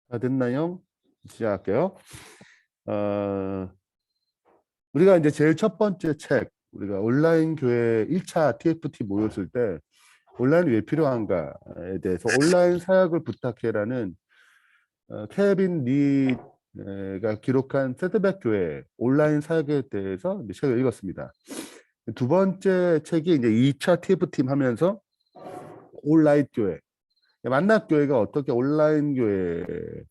다 됐나요? 시작할게요. 어, 우리가 이제 제일 첫 번째 책, 우리가 온라인 교회 1차 TFT 모였을 때 온라인이 왜 필요한가에 대해서 온라인 사역을 부탁해라는 케빈 리가 기록한 세드백 교회 온라인 사역에 대해서 이제 책을 읽었습니다. 두 번째 책이 이제 2차 TF팀 하면서 온라인 교회, 만납 교회가 어떻게 온라인 교회로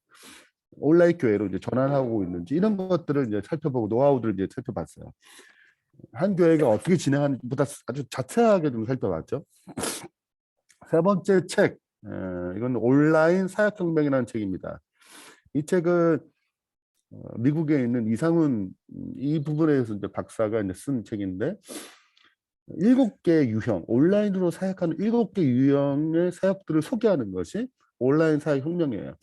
이제 전환하고 있는지 이런 것들을 이제 살펴보고 노하우들을 이제 살펴봤어요. 한 교회가 어떻게 진행하는지보다 아주 자세하게 좀 살펴봤죠. 세 번째 책, 이건 온라인 사역혁명이라는 책입니다. 이 책은 미국에 있는 이상훈 이 부분에 대해서 이제 박사가 이제 쓴 책인데 7개 유형, 온라인으로 사역하는 7개 유형의 사역들을 소개하는 것이 온라인 사역혁명이에요.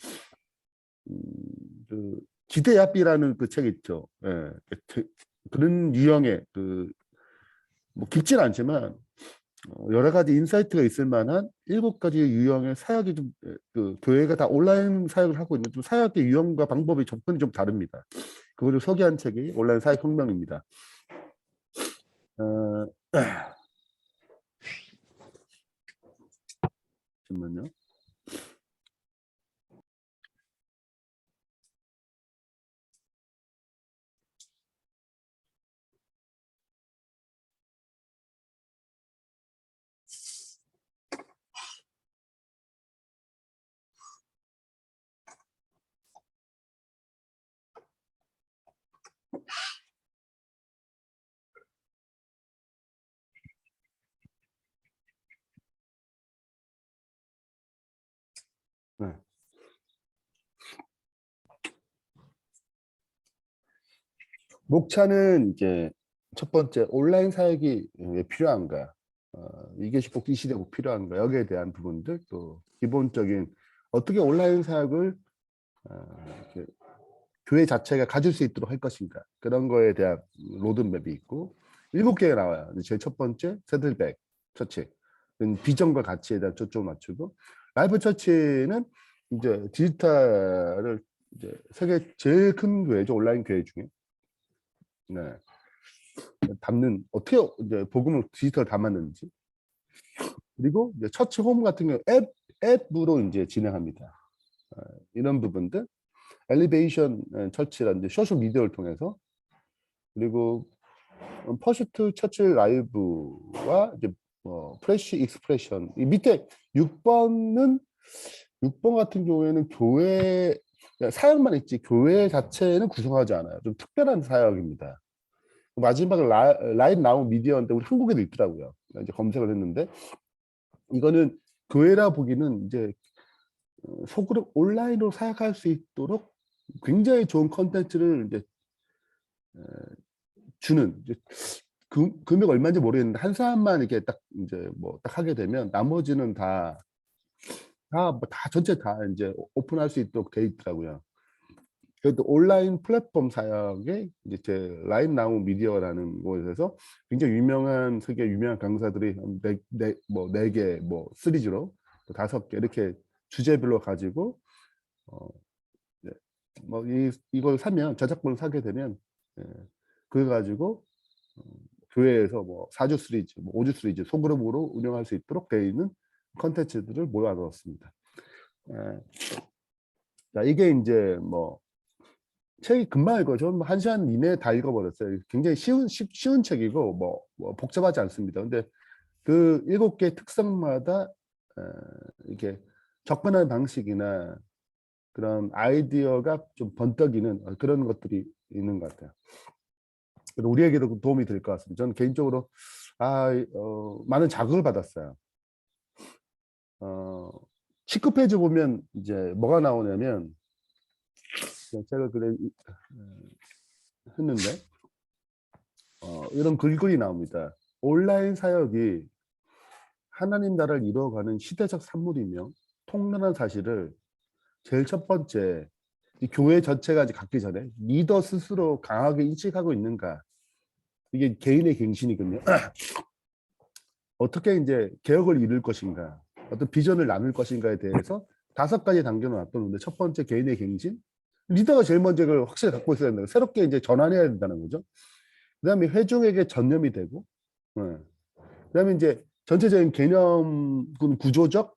그 기대야비라는 그 책 있죠. 예, 그런 유형의 뭐 깊진 않지만 여러 가지 인사이트가 있을 만한 7가지 유형의 사역이 그 교회가 다 온라인 사역을 하고 있는 좀 사역의 유형과 방법이 접근이 좀 다릅니다. 그거를 소개한 책이 온라인 사역 혁명입니다. 잠깐만요. 네. 목차는 이제 첫 번째 온라인 사역이 왜 필요한가? 이것이 꼭 이 시대에 꼭 필요한가? 여기에 대한 부분들 또 기본적인 어떻게 온라인 사역을 이렇게 교회 자체가 가질 수 있도록 할 것인가? 그런 거에 대한 로드맵이 있고 7개가 나와요. 제일 첫 번째 세들백 처치, 비전과 가치에 대한 초점을 맞추고 라이프 처치는 이제 디지털을 이제 세계 제일 큰 교회죠. 온라인 교회 중에. 네. 담는 어떻게 이제 복음을 디지털 담았는지 그리고 이제 처치 홈 같은 경우 앱으로 이제 진행합니다. 이런 부분들 엘리베이션 처치라든지 소셜 미디어를 통해서 그리고 퍼스트 처치 라이브와 이제 프레시 익스프레션 이 밑에 6번 같은 경우에는 교회 사역만 있지 교회 자체는 구성하지 않아요. 좀 특별한 사역입니다. 마지막에 라인 나온 미디어인데 우리 한국에도 있더라고요. 이제 검색을 했는데 이거는 교회라 보기는 이제 속으로 온라인으로 사역할 수 있도록 굉장히 좋은 컨텐츠를 이제 주는 이제 금액 얼마인지 모르겠는데 한 사람만 이렇게 딱 이제 뭐 딱 하게 되면 나머지는 다 전체 다 이제 오픈할 수 있도록 돼 있더라고요. 그래도 온라인 플랫폼 사역에 이제 제 라인 나우 미디어라는 곳에서 굉장히 유명한 세계 유명한 강사들이 네 개, 뭐 시리즈로 또 5개 이렇게 주제별로 가지고 네, 뭐 이걸 사면 저작권을 사게 되면 예, 그래 가지고 어, 교회에서 뭐 4주 시리즈, 뭐 5주 시리즈 소그룹으로 운영할 수 있도록 되어 있는 컨텐츠들을 모아놓았습니다. 예, 자 이게 이제 뭐 책이 금방 읽어요. 저는 뭐 1시간 이내에 다 읽어버렸어요. 굉장히 쉬운 책이고 뭐 복잡하지 않습니다. 근데 그 7개 특성마다 이렇게 접근하는 방식이나 그런 아이디어가 좀 번뜩이는 그런 것들이 있는 것 같아요. 우리에게도 도움이 될 것 같습니다. 저는 개인적으로 많은 자극을 받았어요. 19페이지 보면 이제 뭐가 나오냐면 제가 그래 했는데 이런 글글이 나옵니다. 온라인 사역이 하나님 나라를 이루어가는 시대적 산물이며 통렬한 사실을 제일 첫 번째 이 교회 전체가 갖기 전에 리더 스스로 강하게 인식하고 있는가 이게 개인의 갱신이거든요. 어떻게 이제 개혁을 이룰 것인가 어떤 비전을 나눌 것인가에 대해서 5가지 단계로 놔뒀는데 첫 번째 개인의 갱신. 리더가 제일 먼저 이걸 확실히 갖고 있어야 된다. 새롭게 이제 전환해야 된다는 거죠. 그다음에 회중에게 전념이 되고, 예. 그다음에 이제 전체적인 개념 구조적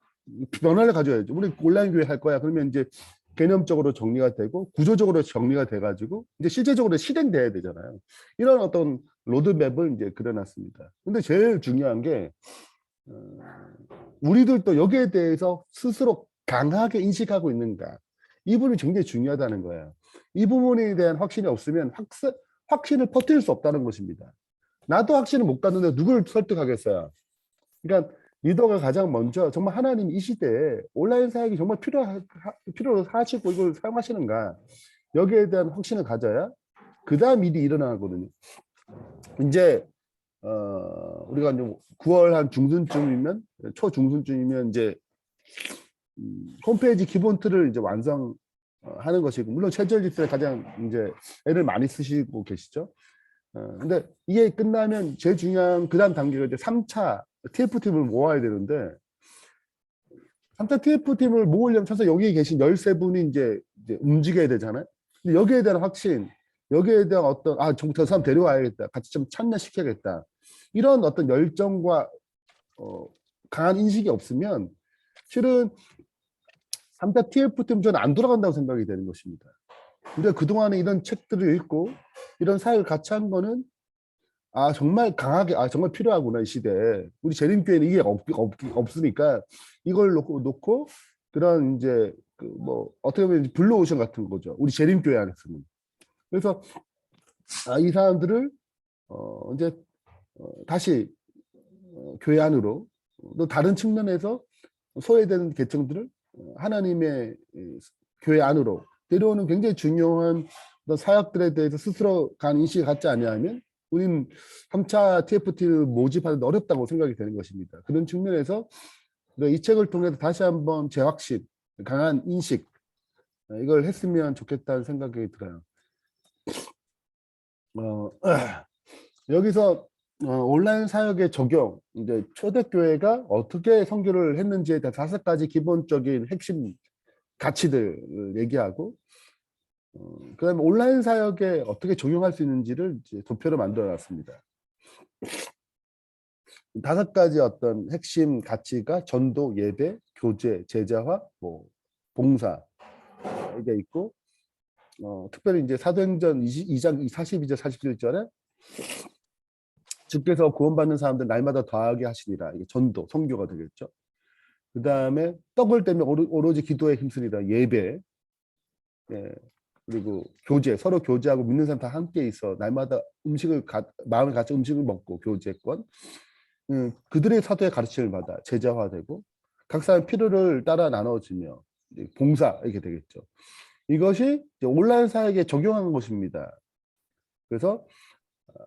변화를 가져야죠. 우리 온라인 교회 할 거야. 그러면 이제 개념적으로 정리가 되고 구조적으로 정리가 돼가지고 이제 실제적으로 실행돼야 되잖아요. 이런 어떤 로드맵을 이제 그려놨습니다. 근데 제일 중요한 게 우리들도 여기에 대해서 스스로 강하게 인식하고 있는가. 이 부분이 굉장히 중요하다는 거예요. 이 부분에 대한 확신이 없으면 확신을 퍼뜨릴 수 없다는 것입니다. 나도 확신을 못 갖는데 누구를 설득하겠어요. 그러니까 리더가 가장 먼저 정말 하나님 이 시대에 온라인 사역이 정말 필요하시고 이걸 사용하시는가 여기에 대한 확신을 가져야 그 다음 일이 일어나거든요. 이제 우리가 이제 9월 한 중순쯤이면 초중순쯤이면 이제 홈페이지 기본 틀을 이제 완성하는 것이고 물론 최저일 집사에 가장 이제 애를 많이 쓰시고 계시죠. 근데 이게 끝나면 제일 중요한 그 다음 단계가 이제 3차 TF팀을 모아야 되는데 3차 TF팀을 모으려면 사실 여기 계신 13분이 이제 움직여야 되잖아요. 근데 여기에 대한 확신, 여기에 대한 어떤 저 사람 데려와야겠다. 같이 좀 참여시켜야겠다. 이런 어떤 열정과 강한 인식이 없으면 실은 3차 TF팀 저는 안 돌아간다고 생각이 되는 것입니다. 우리가 그동안에 이런 책들을 읽고 이런 사역을 같이 한 거는 정말 강하게 정말 필요하구나 이 시대에 우리 재림교회는 이게 없으니까 이걸 놓고 그런 이제 뭐 어떻게 보면 블루오션 같은 거죠 우리 재림교회 안에서는. 그래서 이 사람들을 이제 다시 교회 안으로 또 다른 측면에서 소외되는 계층들을 하나님의 교회 안으로 데려오는 굉장히 중요한 사역들에 대해서 스스로 간 인식을 갖지 아니하면 우리는 3차 TFT를 모집하는 데 어렵다고 생각이 되는 것입니다. 그런 측면에서 이 책을 통해서 다시 한번 재확신, 강한 인식 이걸 했으면 좋겠다는 생각이 들어요. 여기서 온라인 사역의 적용, 이제 초대교회가 어떻게 선교를 했는지에 대한 5가지 기본적인 핵심 가치들을 얘기하고 그다음에 온라인 사역에 어떻게 적용할 수 있는지를 이제 도표로 만들어 놨습니다. 5가지 어떤 핵심 가치가 전도, 예배, 교제, 제자화, 뭐 봉사 이게 있고 특별히 이제 사도행전 2장 42절 47절에 주께서 구원받는 사람들 날마다 더하게 하시니라. 이게 전도, 선교가 되겠죠. 그 다음에 떡을 떼며 오로지 기도에 힘쓰니라. 예배. 예. 그리고 교제, 서로 교제하고 믿는 사람 다 함께 있어 날마다 마음을 같이 음식을 먹고 교제권. 그들의 사도의 가르침을 받아 제자화되고 각 사람 필요를 따라 나눠주며 봉사 이렇게 되겠죠. 이것이 온라인 사역에 적용하는 것입니다. 그래서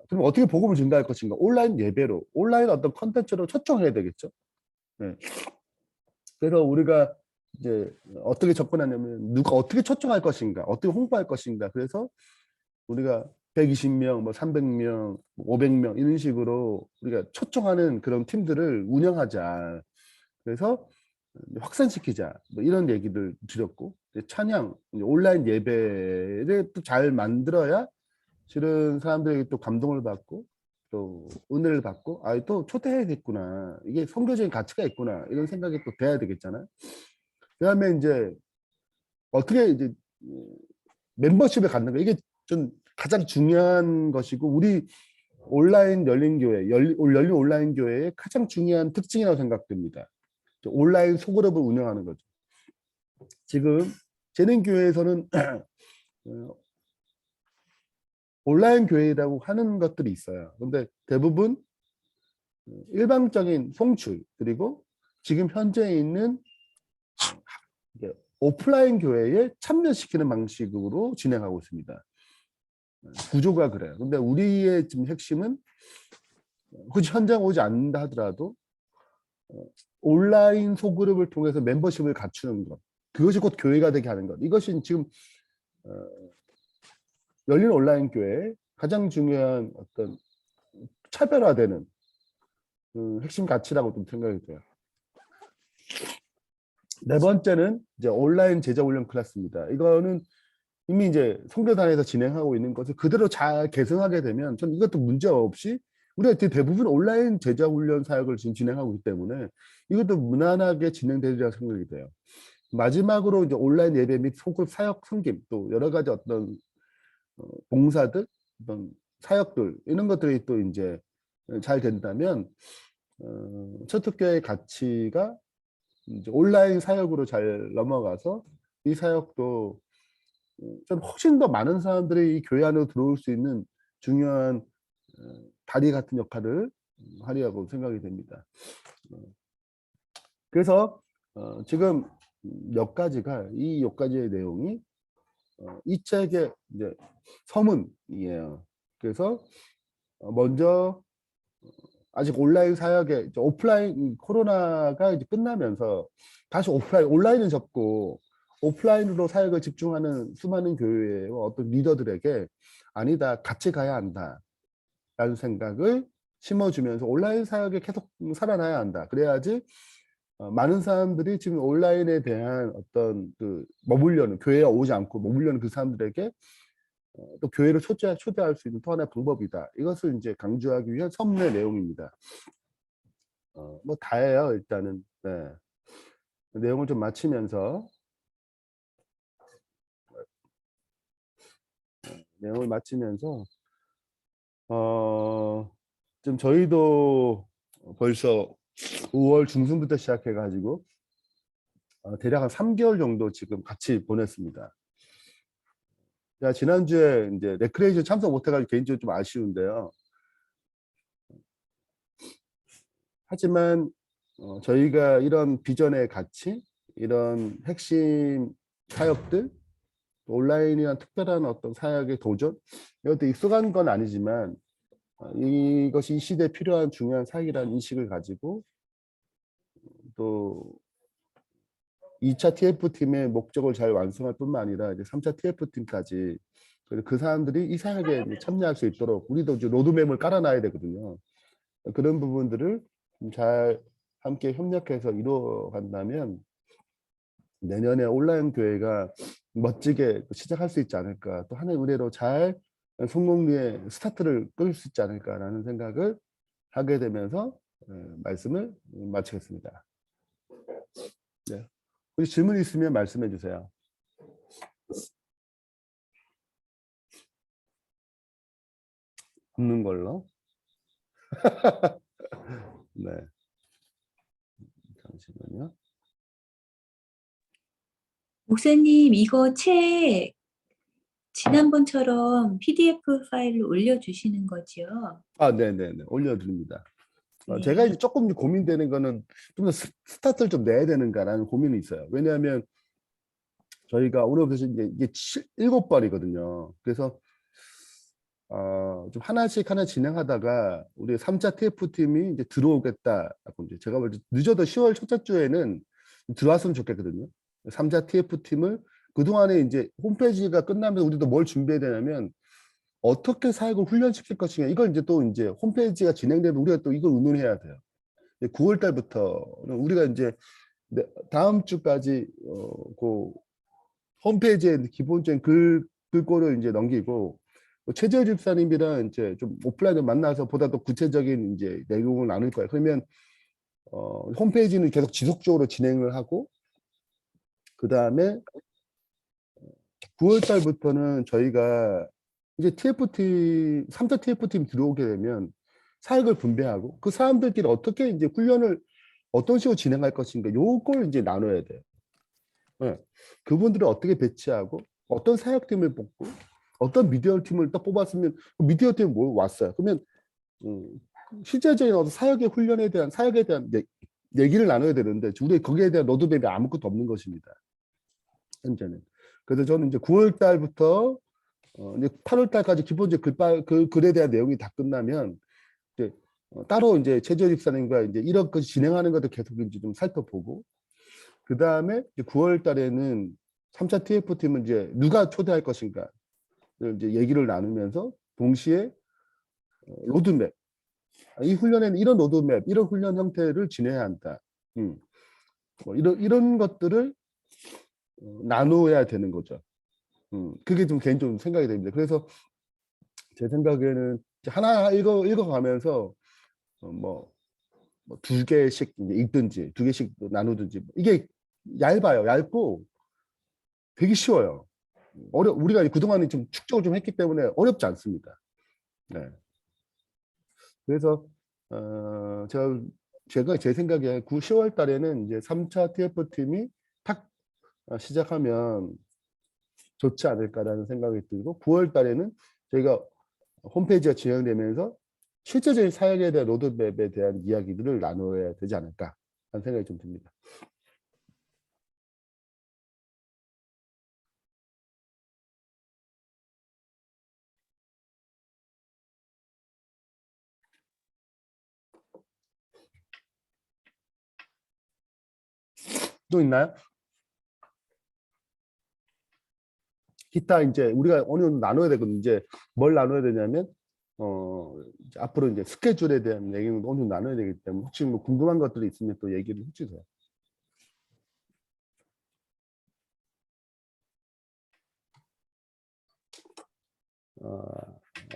그럼 어떻게 복음을 전달할 것인가? 온라인 예배로, 온라인 어떤 컨텐츠로 초청해야 되겠죠. 네. 그래서 우리가 이제 어떻게 접근하냐면 누가 어떻게 초청할 것인가, 어떻게 홍보할 것인가. 그래서 우리가 120명, 뭐 300명, 500명 이런 식으로 우리가 초청하는 그런 팀들을 운영하자. 그래서 확산시키자. 뭐 이런 얘기를 드렸고 찬양, 온라인 예배를 또 잘 만들어야 실은 사람들에게 또 감동을 받고 또 은혜를 받고 또 초대해야겠구나. 이게 선교적인 가치가 있구나. 이런 생각이 또 돼야 되겠잖아요. 그다음에 이제 어떻게 이제 멤버십에 갖는 거 이게 좀 가장 중요한 것이고 우리 온라인 열린 교회, 열린 온라인 교회의 가장 중요한 특징이라고 생각됩니다. 온라인 소그룹을 운영하는 거죠. 지금 재능교회에서는 온라인 교회라고 하는 것들이 있어요. 근데 대부분 일방적인 송출 그리고 지금 현재 있는 오프라인 교회에 참여시키는 방식으로 진행하고 있습니다. 구조가 그래요. 근데 우리의 지금 핵심은 굳이 현장 오지 않는다 하더라도 온라인 소그룹을 통해서 멤버십을 갖추는 것. 그것이 곧 교회가 되게 하는 것. 이것이 지금 열린 온라인 교회의 가장 중요한 어떤 차별화되는 핵심 가치라고 좀 생각이 돼요. 네 번째는 이제 온라인 제자 훈련 클래스입니다. 이거는 이미 이제 성교단에서 진행하고 있는 것을 그대로 잘 계승하게 되면 전 이것도 문제 없이 우리가 대부분 온라인 제자 훈련 사역을 지금 진행하고 있기 때문에 이것도 무난하게 진행되리라 생각이 돼요. 마지막으로 이제 온라인 예배 및 소급 사역 섬김 또 여러 가지 어떤 봉사들 어떤 사역들 이런 것들이 또 이제 잘 된다면 첫특교의 가치가 이제 온라인 사역으로 잘 넘어가서 이 사역도 좀 훨씬 더 많은 사람들이 이 교회 안으로 들어올 수 있는 중요한 다리 같은 역할을 하리라고 생각이 됩니다. 그래서 지금 몇 가지가 이 몇 가지의 내용이 이 책의 이제 서문이에요. 그래서 먼저 아직 온라인 사역에 오프라인 코로나가 이제 끝나면서 다시 온라인은 접고 오프라인으로 사역을 집중하는 수많은 교회와 어떤 리더들에게 아니다 같이 가야 한다라는 생각을 심어주면서 온라인 사역에 계속 살아나야 한다. 그래야지 많은 사람들이 지금 온라인에 대한 어떤 그 머물려는 교회에 오지 않고 머물려는 그 사람들에게 또 교회를 초대할 수 있는 또 하나의 방법이다. 이것을 이제 강조하기 위한 서문의 내용입니다. 뭐 다예요. 일단은 네. 내용을 좀 마치면서 좀 저희도 벌써 5월 중순부터 시작해가지고 대략 한 3개월 정도 지금 같이 보냈습니다. 제가 지난주에 이제 레크레이션 참석 못해가지고 개인적으로 좀 아쉬운데요. 하지만 저희가 이런 비전의 가치, 이런 핵심 사역들, 온라인이란 특별한 어떤 사역의 도전, 이것도 익숙한 건 아니지만 이것이 이 시대에 필요한 중요한 사역이라는 인식을 가지고 또 2차 TF팀의 목적을 잘 완성할 뿐만 아니라 이제 3차 TF팀까지 그 사람들이 이 사역에 참여할 수 있도록 우리도 이제 로드맵을 깔아놔야 되거든요. 그런 부분들을 잘 함께 협력해서 이루어간다면 내년에 온라인 교회가 멋지게 시작할 수 있지 않을까. 또 하나의 은혜로 잘 성공리에 스타트를 끌 수 있지 않을까라는 생각을 하게 되면서 말씀을 마치겠습니다. 네. 혹시 질문 있으면 말씀해 주세요. 없는 걸로. 네. 잠시만요. 목사님, 이거 책 지난번처럼 PDF 파일로 올려주시는 거죠? 네네네. 올려드립니다. 네. 제가 이제 조금 고민되는 거는 좀 더 스타트를 좀 내야 되는가라는 고민이 있어요. 왜냐하면 저희가 오늘부터 이제 이게 7번이거든요. 그래서 좀 하나씩 진행하다가 우리 3차 TF팀이 이제 들어오겠다라고 이제 제가 볼 때 늦어도 10월 첫째 주에는 들어왔으면 좋겠거든요. 3차 TF팀을 그동안에 이제 홈페이지가 끝나면 우리도 뭘 준비해야 되냐면 어떻게 사역을 훈련시킬 것이냐 이걸 이제 또 이제 홈페이지가 진행되면 우리가 또 이걸 의논해야 돼요. 9월 달부터는 우리가 이제 다음 주까지 그 홈페이지에 기본적인 글꼴을 이제 넘기고 최재열 집사님이랑 이제 좀 오프라인으로 만나서 보다 더 구체적인 이제 내용을 나눌 거예요. 그러면 홈페이지는 계속 지속적으로 진행을 하고 그 다음에 9월 달부터는 저희가 이제 TF팀 3차 TF팀 들어오게 되면 사역을 분배하고 그 사람들끼리 어떻게 이제 훈련을 어떤 식으로 진행할 것인가 요걸 이제 나눠야 돼요. 네. 그분들을 어떻게 배치하고 어떤 사역팀을 뽑고 어떤 미디어 팀을 딱 뽑았으면 그 미디어 팀이 뭐 왔어요. 그러면 실제적인 어떤 사역의 훈련에 대한 사역에 대한 얘기를 나눠야 되는데 우리 거기에 대한 로드맵이 아무것도 없는 것입니다. 현재는. 그래서 저는 이제 9월 달부터 이제 8월 달까지 기본적인 글에 대한 내용이 다 끝나면 이제 따로 이제 최재열 집사님과 이제 이렇게 진행하는 것도 계속 이제 좀 살펴보고 그 다음에 9월 달에는 3차 TF팀은 이제 누가 초대할 것인가 이제 얘기를 나누면서 동시에 로드맵 이 훈련에는 이런 로드맵 이런 훈련 형태를 진행해야 한다. 뭐 이런 것들을 나누어야 되는 거죠. 그게 좀 개인적으로 생각이 됩니다. 그래서 제 생각에는 하나 읽어가면서 뭐 두 개씩 이제 읽든지 두 개씩 나누든지 이게 얇고 되게 쉬워요. 우리가 그동안에 좀 축적을 좀 했기 때문에 어렵지 않습니다. 네. 그래서 제가 제 생각에 10월 달에는 이제 3차 TF팀이 탁 시작하면 좋지 않을까라는 생각이 들고 9월 달에는 저희가 홈페이지가 진행되면서 실제적인 사역에 대한 로드맵에 대한 이야기들을 나눠야 되지 않을까 하는 생각이 좀 듭니다. 또 있나요? 기타 이제 우리가 어느 정도 나눠야 되거든요. 이제 뭘 나눠야 되냐면 이제 앞으로 이제 스케줄에 대한 얘기는 어느 정도 나눠야 되기 때문에 혹시 뭐 궁금한 것들이 있으면 또 얘기를 해주세요.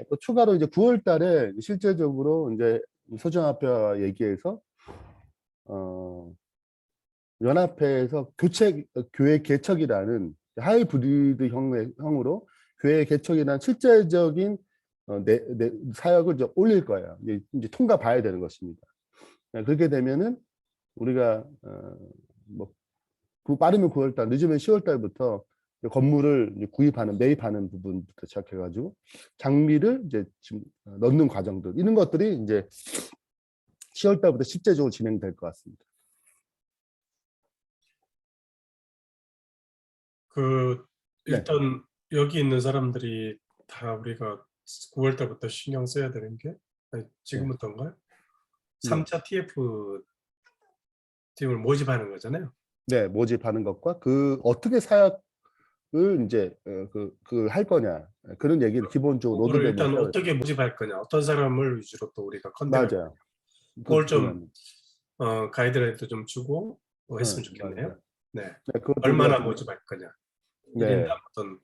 또 추가로 이제 9월 달에 실제적으로 이제 서정합회와 얘기해서 연합회에서 교회 개척이라는 하이브리드 형으로 교회 개척이라는 실제적인 사역을 이제 올릴 거예요. 이제 통과 봐야 되는 것입니다. 그렇게 되면은 우리가 뭐 빠르면 9월 달, 늦으면 10월 달부터 건물을 이제 매입하는 부분부터 시작해가지고 장비를 이제 지금 넣는 과정들 이런 것들이 이제 10월 달부터 실제적으로 진행될 것 같습니다. 네. 일단 여기 있는 사람들이 다 우리가 9월 달부터 신경 써야 되는 게 지금부터인가요? 3차 TF 팀을 모집하는 거잖아요. 네, 모집하는 것과 어떻게 사역을 이제 할 거냐 그런 얘기를 기본적으로 그거를 로드맵을 일단 세워야 어떻게 모집할 거냐, 어떤 사람을 위주로 또 우리가 컨택할 거냐. 맞아요. 그걸 좀 가이드라인도 좀 주고 했으면 좋겠네요. 맞아요. 네. 네, 그것도 얼마나 우리가 모집할 거냐. 네. 1인당 어떤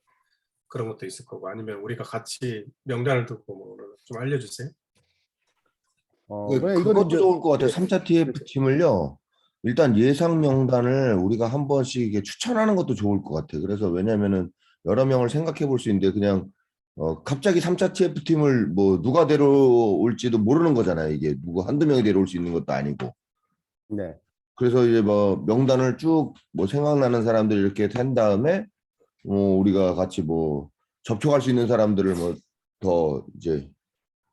그런 것도 있을 거고 아니면 우리가 같이 명단을 두고 뭐 좀 알려주세요. 이거는 그것도 이제 좋을 것 같아요. 3차 TF 팀을요. 일단 예상 명단을 우리가 한 번씩 이게 추천하는 것도 좋을 것 같아요. 그래서 왜냐면은 여러 명을 생각해 볼 수 있는데 그냥 갑자기 3차 TF 팀을 뭐 누가 데려올지도 모르는 거잖아요. 이게 누구 한두 명이 데려올 수 있는 것도 아니고. 네. 그래서 이제 뭐 명단을 쭉 뭐 생각나는 사람들 이렇게 한 다음에 우리가 같이 뭐 접촉할 수 있는 사람들을 뭐 더 이제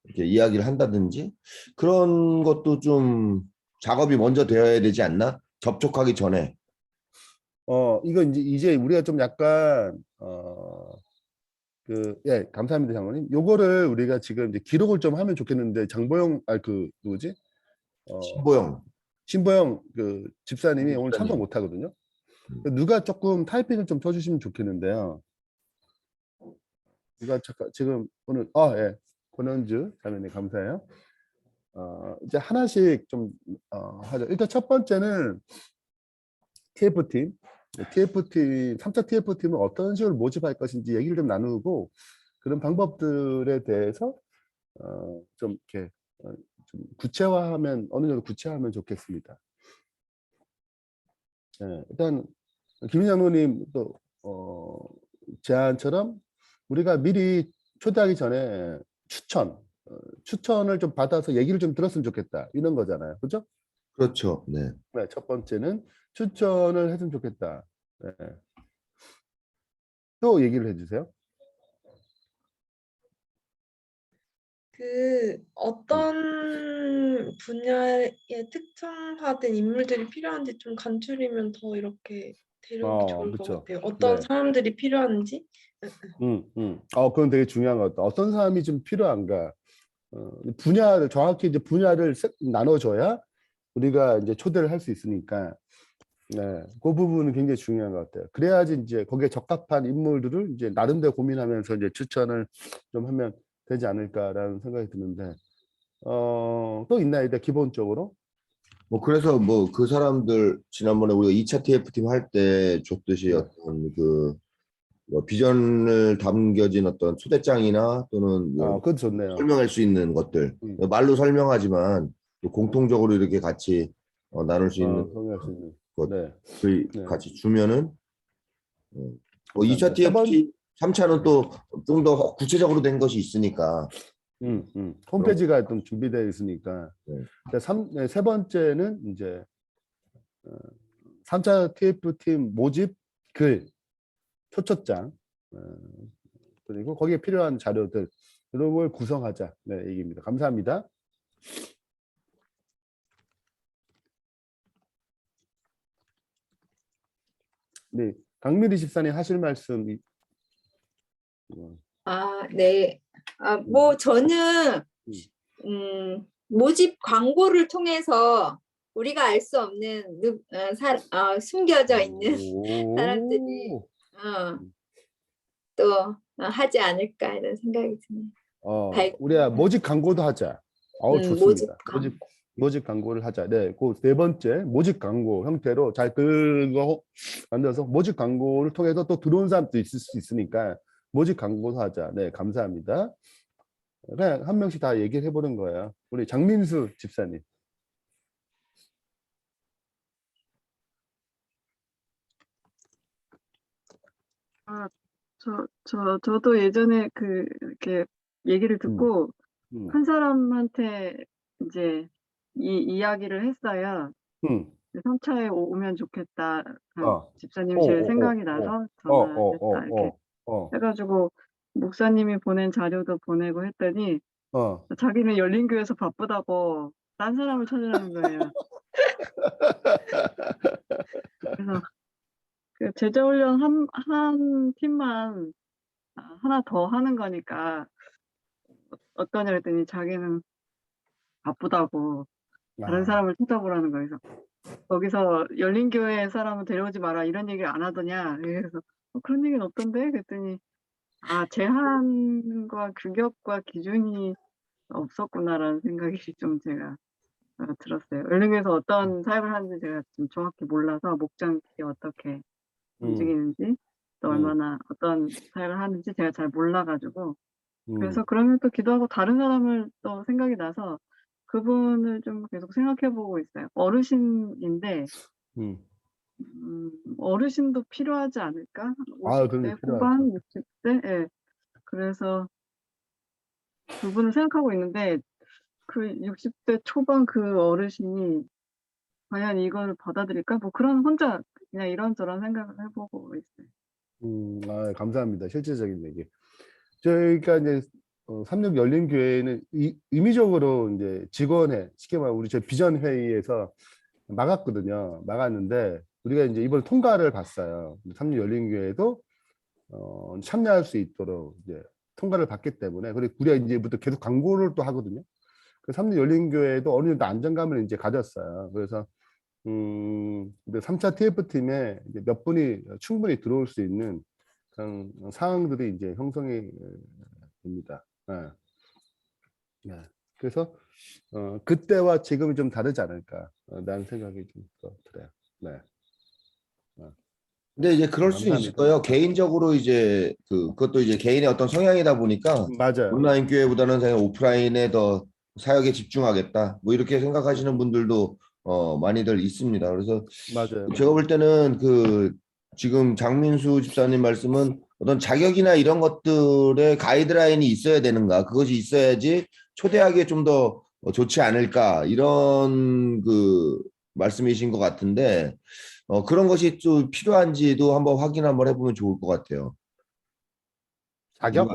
이렇게 이야기를 한다든지 그런 것도 좀 작업이 먼저 되어야 되지 않나? 접촉하기 전에. 이거 이제 우리가 좀 약간 예, 감사합니다, 장관님. 요거를 우리가 지금 이제 기록을 좀 하면 좋겠는데 장보영 누구지? 신보영 신보영 집사님이 오늘 집사님. 참석 못 하거든요. 음. 누가 조금 타이핑을 좀 쳐주시면 좋겠는데요. 누가 잠깐 지금 오늘 예, 권현주 자매님 감사해요. 이제 하나씩 좀 하죠. 일단 첫 번째는 TF팀. TF팀, 3차 TF팀을 어떤 식으로 모집할 것인지 얘기를 좀 나누고 그런 방법들에 대해서 좀 이렇게 좀 구체화하면 어느 정도 구체화하면 좋겠습니다. 일단 김인 장로님 또 제안처럼 우리가 미리 초대하기 전에 추천을 좀 받아서 얘기를 좀 들었으면 좋겠다 이런 거잖아요, 그렇죠? 그렇죠. 네. 네, 첫 번째는 추천을 했으면 좋겠다. 네. 또 얘기를 해주세요. 어떤 분야에 특정화된 인물들이 필요한지 좀 간추리면 더 이렇게 데려오기 좋을 것 그쵸. 같아요. 어떤 네. 사람들이 필요한지. 그건 되게 중요한 것 같다. 어떤 사람이 좀 필요한가? 분야를 정확히 이제 분야를 나눠줘야 우리가 이제 초대를 할 수 있으니까, 네, 그 부분은 굉장히 중요한 것 같아요. 그래야지 이제 거기에 적합한 인물들을 이제 나름대로 고민하면서 이제 추천을 좀 하면 되지 않을까라는 생각이 드는데, 또 있나요? 일단 기본적으로 뭐 그래서 뭐 그 사람들 지난번에 우리가 2차 TF팀 할 때 줬듯이 네. 어떤 그 뭐 비전을 담겨진 어떤 초대장이나 또는 뭐 그것도 좋네요. 설명할 수 있는 것들 말로 설명하지만 또 공통적으로 이렇게 같이 나눌 수 있는 설명할 수 있는. 것들 네. 네. 같이 주면은 뭐 감사합니다. 2차 TFT 3차는 또 좀 더 구체적으로 된 것이 있으니까 홈페이지가 좀 준비되어 있으니까. 네. 세 번째는 이제 3차 TF팀 모집 글, 초청장, 그리고 거기에 필요한 자료들 이런 걸 구성하자. 네, 얘기입니다. 감사합니다. 네, 강미리 집사님 하실 말씀. 네. 뭐 저는 모집 광고를 통해서 우리가 알 수 없는 숨겨져 있는 사람들이 또 하지 않을까 이런 생각이 드네요. 우리가 모집 광고도 하자. 좋습니다. 모집 광고를 하자. 네, 그 네 번째 모집 광고 형태로 잘 긁어 만들어서 모집 광고를 통해서 또 들어온 사람도 있을 수 있으니까 모집 광고도 하자. 네, 감사합니다. 그냥 한 명씩 다 얘기를 해보는 거예요. 우리 장민수 집사님. 저도 예전에 이렇게 얘기를 듣고 한 사람한테 이제 이 이야기를 했어요. 3차에 오면 좋겠다. 집사님이 제일 생각이 나서 전화했다. 이렇게 해가지고 목사님이 보낸 자료도 보내고 했더니 자기는 열린교회에서 바쁘다고 딴 사람을 찾으라는 거예요. 그래서 그 제자훈련 한 팀만 하나 더 하는 거니까 어떠냐 그랬더니 자기는 바쁘다고 다른 사람을 찾아보라는 거예요. 그래서 거기서 열린교회 사람은 데려오지 마라 이런 얘기를 안 하더냐. 그래서 그런 얘기는 없던데 그랬더니 제한과 규격과 기준이 없었구나라는 생각이 좀 제가 들었어요. 열린교회에서 어떤 사역을 하는지 제가 좀 정확히 몰라서 목장이 어떻게 움직이는지 또 얼마나 어떤 사역을 하는지 제가 잘 몰라가지고 그래서 그러면 또 기도하고 다른 사람을 또 생각이 나서 그분을 좀 계속 생각해보고 있어요. 어르신인데 어르신도 필요하지 않을까? 50대 후반, 60대? 예. 그래서 그분을 생각하고 있는데 그 60대 초반 그 어르신이 과연 이걸 받아들일까? 뭐 그런 혼자 그냥 이런저런 생각을 해보고 있어요. 감사합니다. 실질적인 얘기. 저희가 이제 36 열린교회는 의미적으로 이제 직원회, 쉽게 말하면 우리 저 비전 회의에서 막았는데 우리가 이제 이번 통과를 봤어요. 36 열린교회도 참여할 수 있도록 이제 통과를 받기 때문에 그리고 우리가 이제부터 계속 광고를 또 하거든요. 그 36 열린교회도 어느 정도 안정감을 이제 가졌어요. 그래서 3차 TF팀에 이제 몇 분이 충분히 들어올 수 있는 그런 상황들이 이제 형성이 됩니다. 그래서 그때와 지금이 좀 다르지 않을까 라는 생각이 좀 들어요. 네. 근데 이제 그럴 수 있을 거예요. 개인적으로 이제 그것도 이제 개인의 어떤 성향이다 보니까 맞아요. 온라인 교회보다는 그냥 오프라인에 더 사역에 집중하겠다. 뭐 이렇게 생각하시는 분들도 많이들 있습니다. 그래서 맞아요. 제가 볼 때는 지금 장민수 집사님 말씀은 어떤 자격이나 이런 것들의 가이드라인이 있어야 되는가? 그것이 있어야지 초대하기에 좀 더 좋지 않을까? 이런 말씀이신 것 같은데 그런 것이 좀 필요한지도 한번 확인 한번 해보면 좋을 것 같아요. 자격?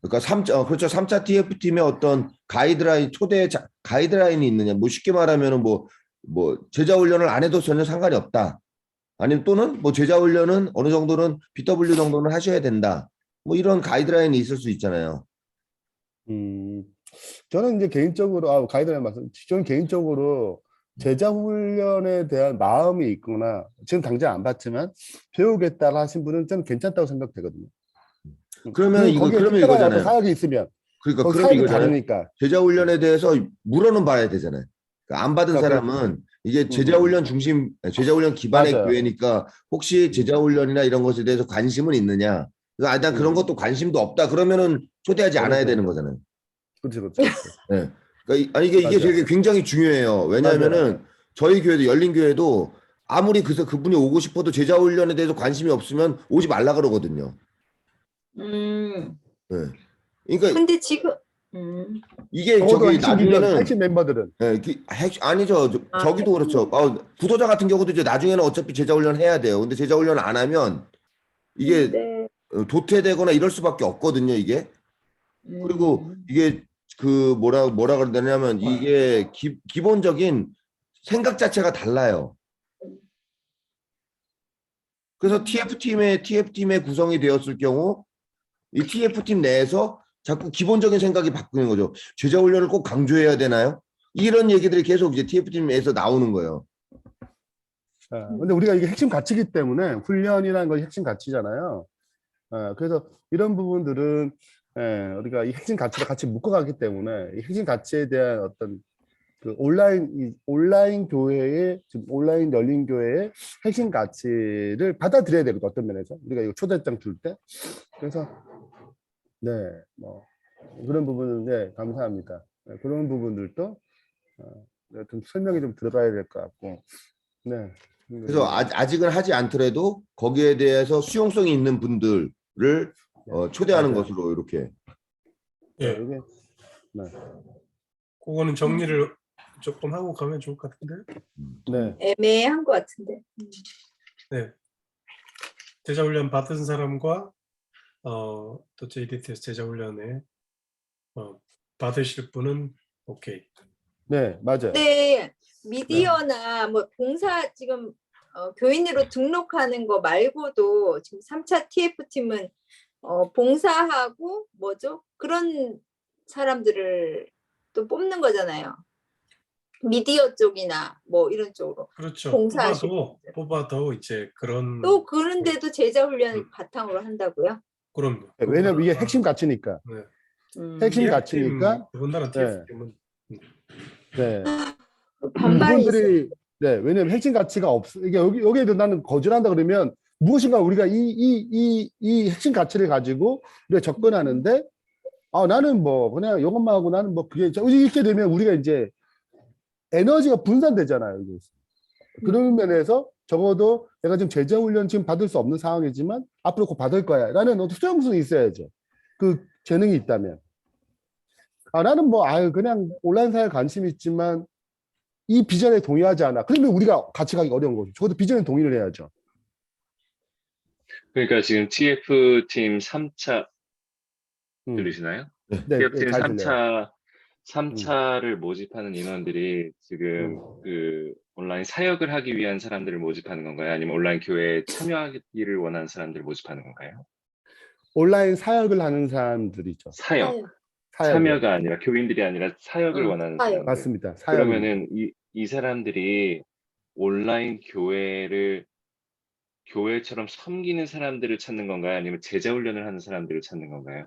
그러니까 그렇죠. 3차 TF팀의 어떤 가이드라인, 초대 가이드라인이 있느냐. 뭐 쉽게 말하면은 뭐 제자 훈련을 안 해도 전혀 상관이 없다. 아니면 또는 뭐 제자 훈련은 어느 정도는 BW 정도는 하셔야 된다. 뭐 이런 가이드라인이 있을 수 있잖아요. 저는 이제 개인적으로 가이드라인 말씀. 저는 개인적으로 제자 훈련에 대한 마음이 있거나 지금 당장 안 받지만 배우겠다 하신 분은 저는 괜찮다고 생각되거든요. 그러면 그러면 이거잖아요. 사역이 있으면. 그러니까 그럼 사역이 이거잖아요. 다르니까. 제자 훈련에 대해서 물어는 봐야 되잖아요. 그러니까 안 받은 그러니까 사람은 이게 제자훈련 중심, 제자훈련 기반의 맞아요. 교회니까 혹시 제자훈련이나 이런 것에 대해서 관심은 있느냐? 난 그런 것도 관심도 없다. 그러면은 초대하지 않아야 되는 거잖아요. 그렇죠, 그렇죠. 네. 그러니까 이게 맞아요. 되게 굉장히 중요해요. 왜냐하면은 저희 교회도 열린 교회도 아무리 그분이 오고 싶어도 제자훈련에 대해서 관심이 없으면 오지 말라 그러거든요. 음. 네. 그러니까 근데 지금 이게 적어도 저기 핵심 인원, 나중에는 핵심 멤버들은 아니죠. 저기도 그렇죠. 구도자 같은 경우도 이제 나중에는 어차피 제자훈련 해야 돼요. 근데 제자훈련 안 하면 이게 네. 도태되거나 이럴 수밖에 없거든요. 이게. 그리고 이게 그 뭐라 그러냐면 이게 기본적인 생각 자체가 달라요. 그래서 TF팀의 구성이 되었을 경우 이 TF팀 내에서 자꾸 기본적인 생각이 바뀌는 거죠. 제자훈련을 꼭 강조해야 되나요? 이런 얘기들이 계속 이제 TF팀에서 나오는 거예요. 근데 우리가 이게 핵심 가치이기 때문에 훈련이라는 것이 핵심 가치잖아요. 그래서 이런 부분들은 우리가 이 핵심 가치를 같이 묶어가기 때문에 이 핵심 가치에 대한 어떤 그 온라인 교회의 지금 온라인 열린 교회의 핵심 가치를 받아들여야 되거든요. 어떤 면에서 우리가 이거 초대장 줄 때. 그래서 뭐 그런 부분은 감사합니다. 그런 부분들도 좀 설명이 좀 들어가야 될 것 같고. 그래서 아직은 하지 않더라도 거기에 대해서 수용성이 있는 분들을 초대하는 맞아요. 것으로 이렇게. 예. 이게 그거는 정리를 조금 하고 가면 좋을 것 같은데. 애매한 것 같은데. 네. 제자훈련 받은 사람과 또 JDT에서 제자훈련에 받으실 분은 오케이. 네, 맞아요. 근데 미디어나 뭐 봉사 지금 교인으로 등록하는 거 말고도 지금 3차 TF팀은 봉사하고 뭐죠? 그런 사람들을 또 뽑는 거잖아요. 미디어 쪽이나 뭐 이런 쪽으로. 그렇죠. 봉사하실 뽑아도 이제 그런 또 그런데도 제자훈련 바탕으로 한다고요? 그럼요. 왜냐면 이게 핵심 가치니까. 핵심 가치니까. 더군다나 TF팀은 반발이 있어요. 그분들이 왜냐면 핵심 가치가 이게 여기에도 나는 거절한다 그러면 무엇인가 우리가 이 핵심 가치를 가지고 우리가 접근하는데 나는 뭐 그냥 이것만 하고 나는 뭐 그게 이렇게 되면 우리가 이제 에너지가 분산되잖아요. 그런 면에서 적어도 내가 지금 제자훈련 지금 받을 수 없는 상황이지만 앞으로 꼭 받을 거야 라는 어떤 수용성이 있어야죠. 그 재능이 있다면. 나는 뭐 그냥 온라인 사회에 관심이 있지만 이 비전에 동의하지 않아. 그러면 우리가 같이 가기 어려운 거죠. 적어도 비전에 동의를 해야죠. 그러니까 지금 TF팀 3차 들리시나요? 네, TF팀 잘 들려요. 3차를 모집하는 인원들이 지금 그 온라인 사역을 하기 위한 사람들을 모집하는 건가요? 아니면 온라인 교회에 참여하기를 원하는 사람들을 모집하는 건가요? 온라인 사역을 하는 사람들이죠. 사역. 사역이요. 참여가 아니라 교인들이 아니라 사역을 원하는 사역. 사람들. 맞습니다. 사역. 그러면은 이 사람들이 온라인 교회처럼 섬기는 사람들을 찾는 건가요? 아니면 제자훈련을 하는 사람들을 찾는 건가요?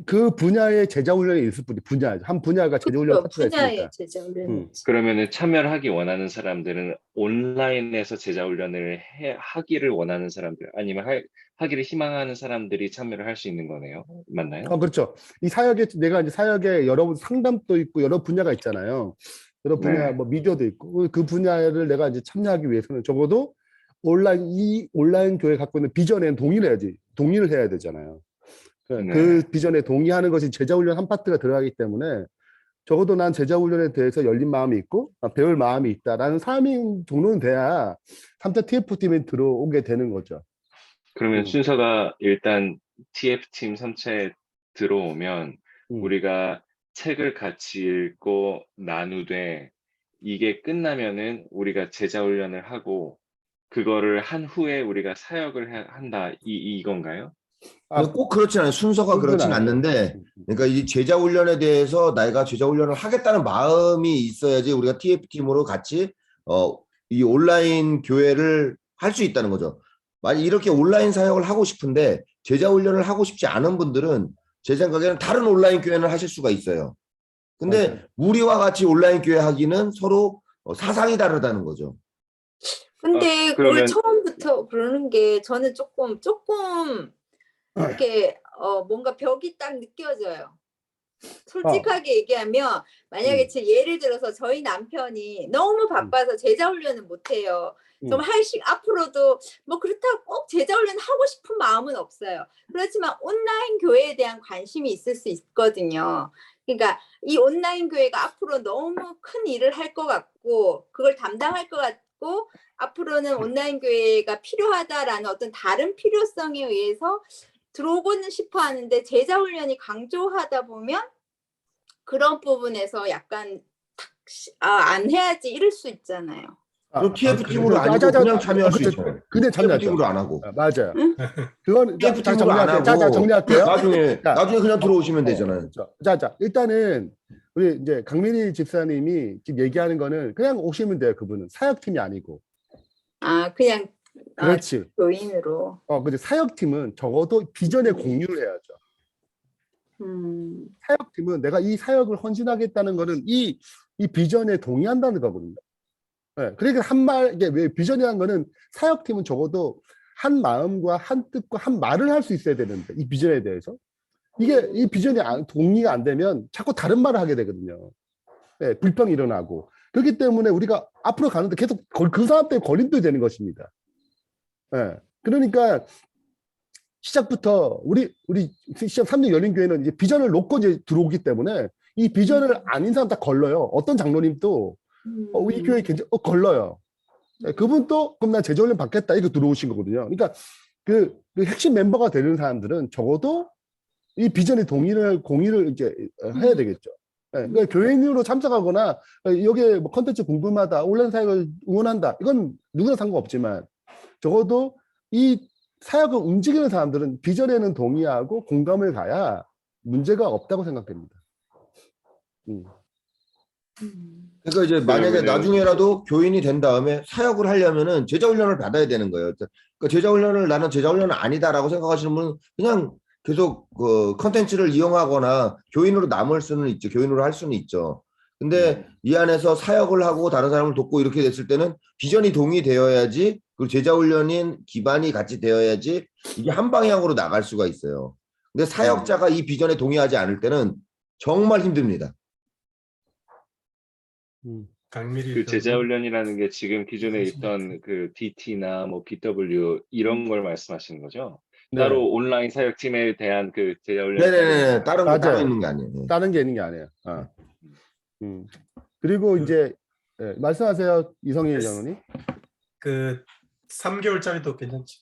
그 분야의 제자훈련이 있을 뿐이 분야죠. 한 분야가 제자훈련 파트가 분야의 있으니까. 제자훈련. 그러면은 참여를 하기 원하는 사람들은 온라인에서 제자훈련을 하기를 원하는 사람들 아니면 하기를 희망하는 사람들이 참여를 할 수 있는 거네요. 맞나요? 그렇죠. 이 사역에 내가 이제 사역에 여러 상담도 있고 여러 분야가 있잖아요. 여러 분야 뭐 미디어도 있고 그 분야를 내가 이제 참여하기 위해서는 적어도 온라인 교회 갖고 있는 비전에 동의를 해야 되잖아요. 그 비전에 동의하는 것이 제자훈련 한 파트가 들어가기 때문에 적어도 난 제자훈련에 대해서 열린 마음이 있고 배울 마음이 있다라는 사람이 정도는 돼야 3차 TF팀에 들어오게 되는 거죠. 그러면 순서가 일단 TF팀 3차에 들어오면 우리가 책을 같이 읽고 나누되 이게 끝나면은 우리가 제자훈련을 하고 그거를 한 후에 우리가 사역을 한다 이건가요? 꼭 그렇지 않아요. 순서가 그렇진 않는데, 그러니까 이 제자훈련에 대해서 내가 제자훈련을 하겠다는 마음이 있어야지 우리가 TF팀으로 같이 이 온라인 교회를 할 수 있다는 거죠. 만약 이렇게 온라인 사역을 하고 싶은데 제자훈련을 하고 싶지 않은 분들은 제 생각에는 다른 온라인 교회를 하실 수가 있어요. 근데 우리와 같이 온라인 교회 하기는 서로 사상이 다르다는 거죠. 근데 그걸 그러면 처음부터 그러는 게 저는 조금 이렇게 뭔가 벽이 딱 느껴져요. 솔직하게 얘기하면 만약에 제 예를 들어서 저희 남편이 너무 바빠서 제자 훈련을 못 해요. 좀 앞으로도 뭐 그렇다고 꼭 제자 훈련 하고 싶은 마음은 없어요. 그렇지만 온라인 교회에 대한 관심이 있을 수 있거든요. 그러니까 이 온라인 교회가 앞으로 너무 큰 일을 할 것 같고 그걸 담당할 것 같고 앞으로는 온라인 교회가 필요하다라는 어떤 다른 필요성에 의해서 들어오고는 싶어 하는데 제자 훈련이 강조하다 보면 그런 부분에서 약간 안 해야지 이럴 수 있잖아요. 그럼 TF 팀으로 아, 아니고 그냥 참여할 수 있잖아요. 그냥 TF 참여하죠. 팀으로 안 하고. 맞아요. 응? 그건 TF 팀으로 안 하고. 정리할게요. 나중에 그냥 들어오시면 되잖아요. 자, 일단은 우리 이제 강민희 집사님이 지금 얘기하는 거는 그냥 오시면 돼요. 그분은 사역팀이 아니고. 그냥 그렇지. 교인으로. 근데 사역팀은 적어도 비전의 공유를 해야죠. 사역팀은 내가 이 사역을 헌신하겠다는 거는 이 비전에 동의한다는 거거든요. 네, 그러니까 이게 왜 비전이라는 거는 사역팀은 적어도 한 마음과 한 뜻과 한 말을 할 수 있어야 되는데 이 비전에 대해서 이 비전이 동의가 안 되면 자꾸 다른 말을 하게 되거든요. 네, 불평이 일어나고 그렇기 때문에 우리가 앞으로 가는데 계속 그 사람 때문에 걸림돌이 되는 것입니다. 네, 그러니까 시작부터 우리 시작 3년 열린교회는 이제 비전을 놓고 이제 들어오기 때문에 이 비전을 아닌 사람 다 걸러요. 어떤 장로님도 이 교회 걸러요. 네, 그분도 그럼 난 제자훈련 받겠다 이거 들어오신 거거든요. 그러니까 그 핵심 멤버가 되는 사람들은 적어도 이 비전의 공의를 이제 해야 되겠죠. 네, 그러니까 교인으로 참석하거나 여기에 뭐 컨텐츠 궁금하다, 온라인 사역을 응원한다 이건 누구나 상관없지만 적어도 이 사역을 움직이는 사람들은 비전에는 동의하고 공감을 가야 문제가 없다고 생각됩니다. 그러니까 이제 만약에 그러면은- 나중에라도 교인이 된 다음에 사역을 하려면은 제자 훈련을 받아야 되는 거예요. 그러니까 제자 훈련을 나는 제자 훈련은 아니다라고 생각하시는 분은 그냥 계속 그 컨텐츠를 이용하거나 교인으로 남을 수는 있죠. 교인으로 할 수는 있죠. 근데 이 안에서 사역을 하고 다른 사람을 돕고 이렇게 됐을 때는 비전이 동의되어야지 그리고 제자 훈련인 기반이 같이 되어야지 이게 한 방향으로 나갈 수가 있어요. 근데 사역자가 이 비전에 동의하지 않을 때는 정말 힘듭니다. 강미리 그 제자 교수님. 훈련이라는 게 지금 기존에 있던 그 DT나 뭐 BW 이런 걸 말씀하시는 거죠? 네. 따로 온라인 사역팀에 대한 그 제자 훈련이 네네네. 다른 거 따로 맞아요. 있는 게 아니에요. 다른 게 있는 게 아니에요. 그리고 이제 말씀하세요, 이성희 장로님. 그 3개월짜리도 괜찮지.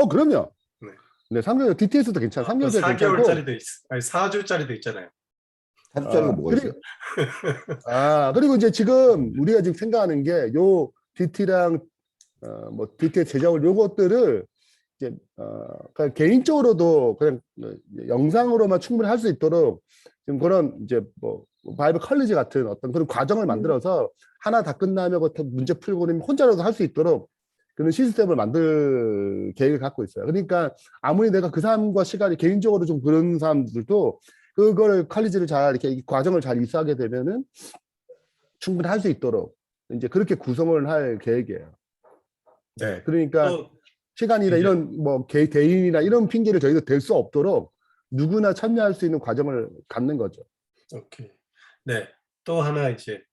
그럼요. 네. 네, 3개월 DTS도 괜찮아. 3개월짜리 괜찮고. 4개월짜리도 아니 4주짜리도 있잖아요. 사주짜리가 뭐가 있어요? 그리고 이제 지금 우리가 지금 생각하는 게 요 DT랑 뭐 DT 제작을 요것들을 이제 그냥 개인적으로도 그냥 영상으로만 충분히 할 수 있도록 지금 그런 이제 뭐 바이블 컬리지 같은 어떤 그런 과정을 만들어서 하나 다 끝나면 그 문제 풀고는 혼자라도 할 수 있도록 그런 시스템을 만들 계획을 갖고 있어요. 그러니까 아무리 내가 그 사람과 시간이 개인적으로 좀 그런 사람들도 그걸 컬리지를 잘 이렇게 이 과정을 잘 이수하게 되면은 충분히 할 수 있도록 이제 그렇게 구성을 할 계획이에요. 네, 그러니까 또 시간이나 이제- 이런 뭐 대인이나 이런 핑계를 저희도 댈 수 없도록 누구나 참여할 수 있는 과정을 갖는 거죠. 오케이. 네. 또 하나 이제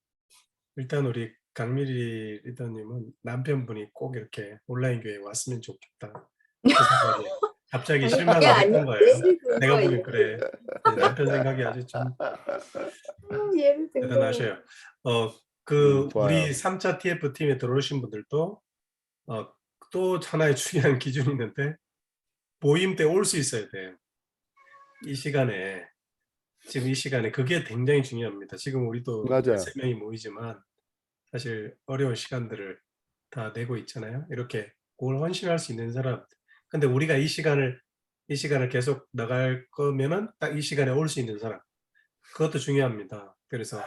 일단 우리 강미리 리더님은 남편분이 꼭 이렇게 온라인 교회에 왔으면 좋겠다. 그 생각에 갑자기 실망을 그게 했던 아니고 거예요. 예를 든 내가 보기엔 거예요. 그래. 남편 생각이 아주 좀 예를 든 거예요. 대단하셔요. 그 좋아요. 우리 3차 TF 팀에 들어오신 분들도 또 하나의 중요한 기준이 있는데 모임 때 올 수 있어야 돼요. 이 시간에 지금 이 시간에 그게 굉장히 중요합니다. 지금 우리도 맞아요. 3명이 모이지만 사실 어려운 시간들을 다 내고 있잖아요. 이렇게 그걸 헌신할 수 있는 사람. 근데 우리가 이 시간을 계속 나갈 거면은 딱 이 시간에 올 수 있는 사람. 그것도 중요합니다. 그래서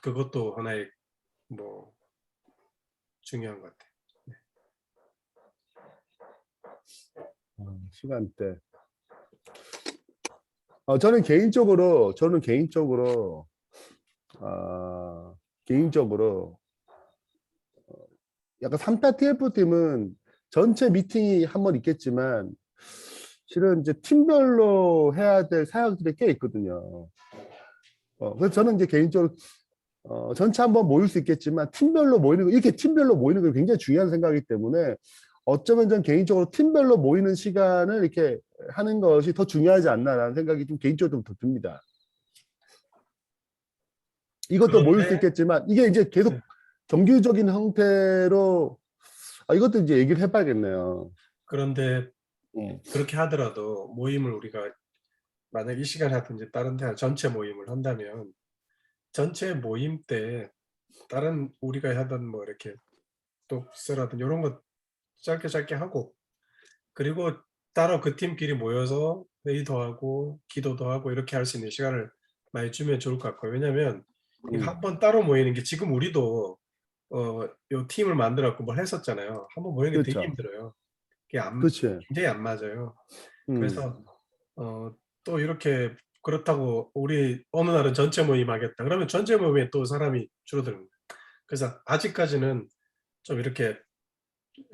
그것도 하나의 뭐 중요한 것 같아요. 시간대. 저는 개인적으로 개인적으로 약간 3타 TF팀은 전체 미팅이 한 번 있겠지만 실은 이제 팀별로 해야 될 사역들이 꽤 있거든요. 그래서 저는 이제 개인적으로 전체 한번 모일 수 있겠지만 팀별로 모이는 거, 이렇게 팀별로 모이는 게 굉장히 중요한 생각이기 때문에 어쩌면 전 개인적으로 팀별로 모이는 시간을 이렇게 하는 것이 더 중요하지 않나라는 생각이 좀 개인적으로 좀 더 듭니다. 이것도 모일 수 그런데 있겠지만 이게 이제 계속 네. 정규적인 형태로 이것도 이제 얘기를 해봐야겠네요. 그런데 그렇게 하더라도 모임을 우리가 만약 이 시간에 하든지 다른 데 전체 모임을 한다면 전체 모임 때 다른 우리가 하던 뭐 이렇게 독서라든 이런 거 짧게 하고 그리고 따로 그 팀끼리 모여서 회의도 하고 기도도 하고 이렇게 할 수 있는 시간을 많이 주면 좋을 것 같고요. 왜냐하면 한 번 따로 모이는 게 지금 우리도 요 팀을 만들었고 뭘 했었잖아요. 한번 모이는 게 되게 그렇죠. 힘들어요. 그게 그렇지. 굉장히 안 맞아요. 음. 그래서 또 이렇게 그렇다고 우리 어느 날은 전체 모임 하겠다. 그러면 전체 모임에 또 사람이 줄어드는 거예요. 그래서 아직까지는 좀 이렇게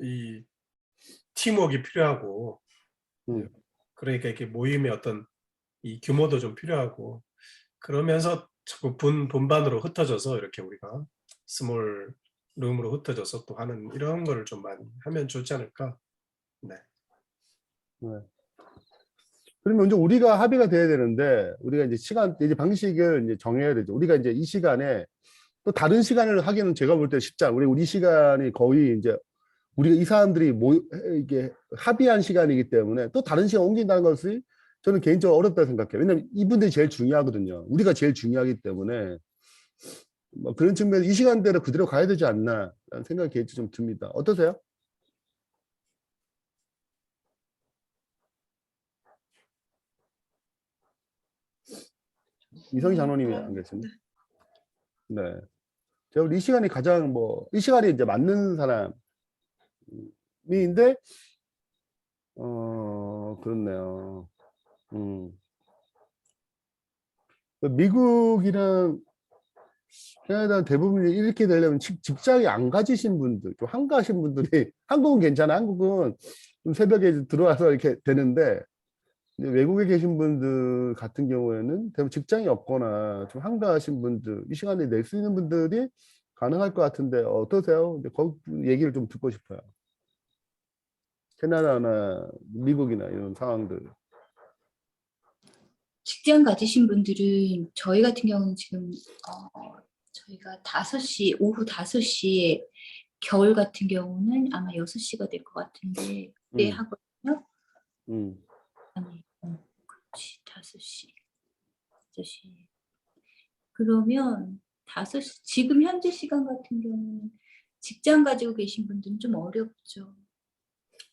이 팀워크가 필요하고 그러니까 이렇게 모임의 어떤 이 규모도 좀 필요하고 그러면서 자꾸 분반으로 흩어져서 이렇게 우리가 스몰 룸으로 흩어져서 또 하는 이런 거를 좀 많이 하면 좋지 않을까. 네. 그러면 이제 우리가 합의가 돼야 되는데 우리가 이제 시간 이제 방식을 이제 정해야 되죠. 우리가 이제 이 시간에 또 다른 시간을 하기는 제가 볼 때 쉽지 않아요. 우리 시간이 거의 이제 우리가 이 사람들이 이게 합의한 시간이기 때문에 또 다른 시간 옮긴다는 것이 저는 개인적으로 어렵다고 생각해요. 왜냐면 이분들이 제일 중요하거든요. 우리가 제일 중요하기 때문에 뭐 그런 측면에서 이 시간대로 그대로 가야 되지 않나 라는 생각이 개인적으로 좀 듭니다. 어떠세요? 이성희 장로님이 안 계시네. 네. 제가 이 시간이 가장 이 시간이 이제 맞는 사람인데, 그렇네요. 미국이랑 캐나다 대부분 이렇게 되려면 직장이 안 가지신 분들, 좀 한가하신 분들이, 한국은 괜찮아. 한국은 좀 새벽에 들어와서 이렇게 되는데, 이제 외국에 계신 분들 같은 경우에는 대부분 직장이 없거나 좀 한가하신 분들, 이 시간에 낼 수 있는 분들이 가능할 것 같은데 어떠세요? 이제 거기 얘기를 좀 듣고 싶어요. 캐나다나 미국이나 이런 상황들. 직장 가지신 분들은 저희 같은 경우는 지금 저희가 5시 오후 5시에 겨울 같은 경우는 아마 6시가 될 것 같은데 그때 하거든요. 아니, 그렇지 5시. 그러면 5시 지금 현재 시간 같은 경우는 직장 가지고 계신 분들은 좀 어렵죠.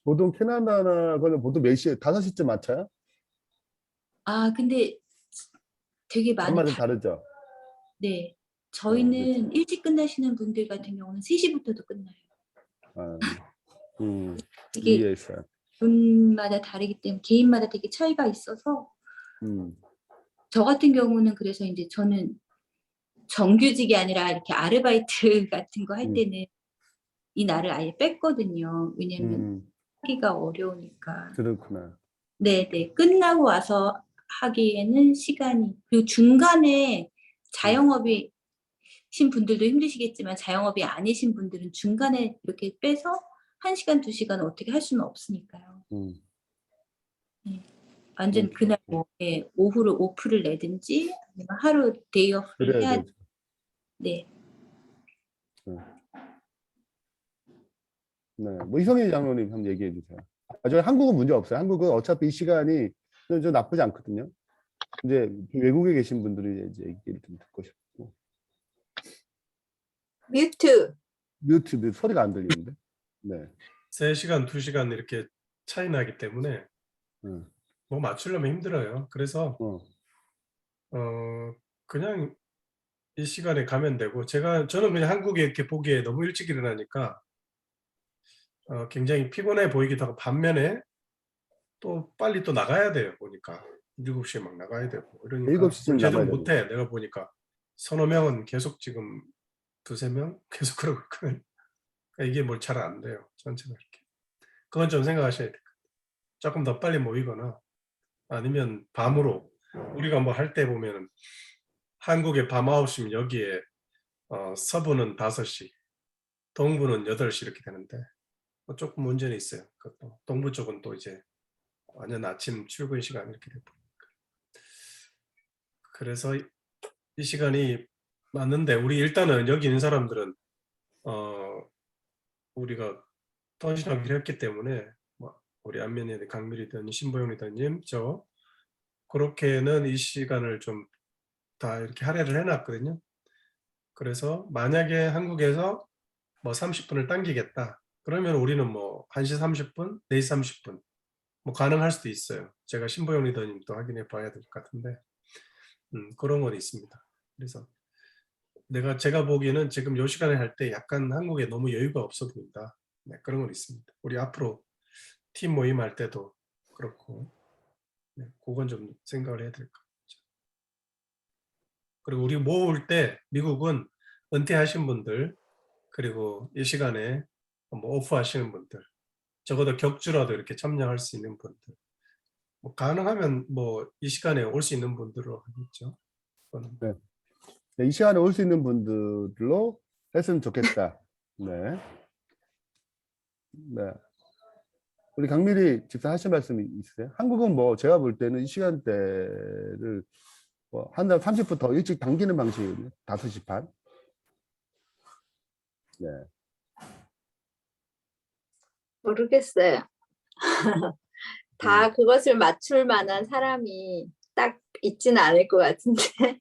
보통 캐나다나 거는 보통 몇 시에 5시쯤 맞춰요? 근데 되게 많이 밤마다 다르죠. 네. 저희는 일찍 끝나시는 분들 같은 경우는 3시부터도 끝나요. 이게 이해했어요. 분마다 다르기 때문에 개인마다 되게 차이가 있어서 저 같은 경우는 그래서 이제 저는 정규직이 아니라 이렇게 아르바이트 같은 거 할 때는 이 날을 아예 뺐거든요. 왜냐면 하기가 어려우니까. 그렇구나. 네네. 끝나고 와서 하기에는 시간이 그리고 중간에 자영업이신 분들도 힘드시겠지만 자영업이 아니신 분들은 중간에 이렇게 빼서 1시간, 2시간 어떻게 할 수는 없으니까요. 네. 완전 그날 오후를 오프를 내든지 아니면 하루 데이오프를 해야 되죠. 네. 네. 이성희 장로님 한번 얘기해 주세요. 저희 한국은 문제 없어요. 한국은 어차피 이 시간이 좀 나쁘지 않거든요. 이제 외국에 계신 분들이 이제 얘기를 좀 듣고 싶고. 뮤트 소리가 안 들리는데. 네. 3시간, 2시간 이렇게 차이 나기 때문에 뭐 맞추려면 힘들어요. 그래서 그냥 이 시간에 가면 되고 저는 그냥 한국에 이렇게 보기에 너무 일찍 일어나니까 굉장히 피곤해 보이기도 하고 반면에 또 빨리 또 나가야 돼요. 보니까 7시에 막 나가야 되고 이러니까 7시쯤 제대로 나가야 못해. 내가 보니까 서너 명은 계속 지금 두세 명 계속 그러고 있거든요. 그러니까 이게 뭘 잘 안 돼요. 전체가 이렇게. 그건 좀 생각하셔야 돼요. 조금 더 빨리 모이거나 아니면 밤으로 우리가 뭐 할 때 보면은 한국의 밤 9시면 여기에 서부는 5시, 동부는 8시 이렇게 되는데 뭐 조금 문제는 있어요. 그것도 동부 쪽은 또 이제 완전 아침 출근 시간 이렇게 되고 그래서 이 시간이 맞는데 우리 일단은 여기 있는 사람들은 우리가 통신하기로 했기 때문에 뭐 우리 안면이 강밀이든 신보영이든님 저 그렇게는 이 시간을 좀 다 이렇게 할애를 해놨거든요. 그래서 만약에 한국에서 뭐 30분을 당기겠다. 그러면 우리는 뭐 1시 30분, 4시 30분 뭐 가능할 수도 있어요. 제가 신보영 리더님도 확인해 봐야 될 것 같은데 그런 건 있습니다. 그래서 제가 보기에는 지금 요 시간에 할 때 약간 한국에 너무 여유가 없어 보인다. 네, 그런 건 있습니다. 우리 앞으로 팀 모임 할 때도 그렇고 네, 그건 좀 생각을 해야 될 것 같아요. 그리고 우리 모을 때 미국은 은퇴하신 분들 그리고 이 시간에 뭐 오프 하시는 분들 적어도 격주라도 이렇게 참여할 수 있는 분들 뭐 가능하면 뭐 이 시간에 올 수 있는 분들로 하겠죠. 그거는. 네. 네, 이 시간에 올 수 있는 분들로 했으면 좋겠다. 네. 네. 우리 강미리 집사 하실 말씀이 있으세요? 한국은 뭐 제가 볼 때는 이 시간대를 뭐 한 달 30분 더 일찍 당기는 방식이거든요. 5시 반. 네. 모르겠어요. 다 그것을 맞출 만한 사람이 딱 있지는 않을 것 같은데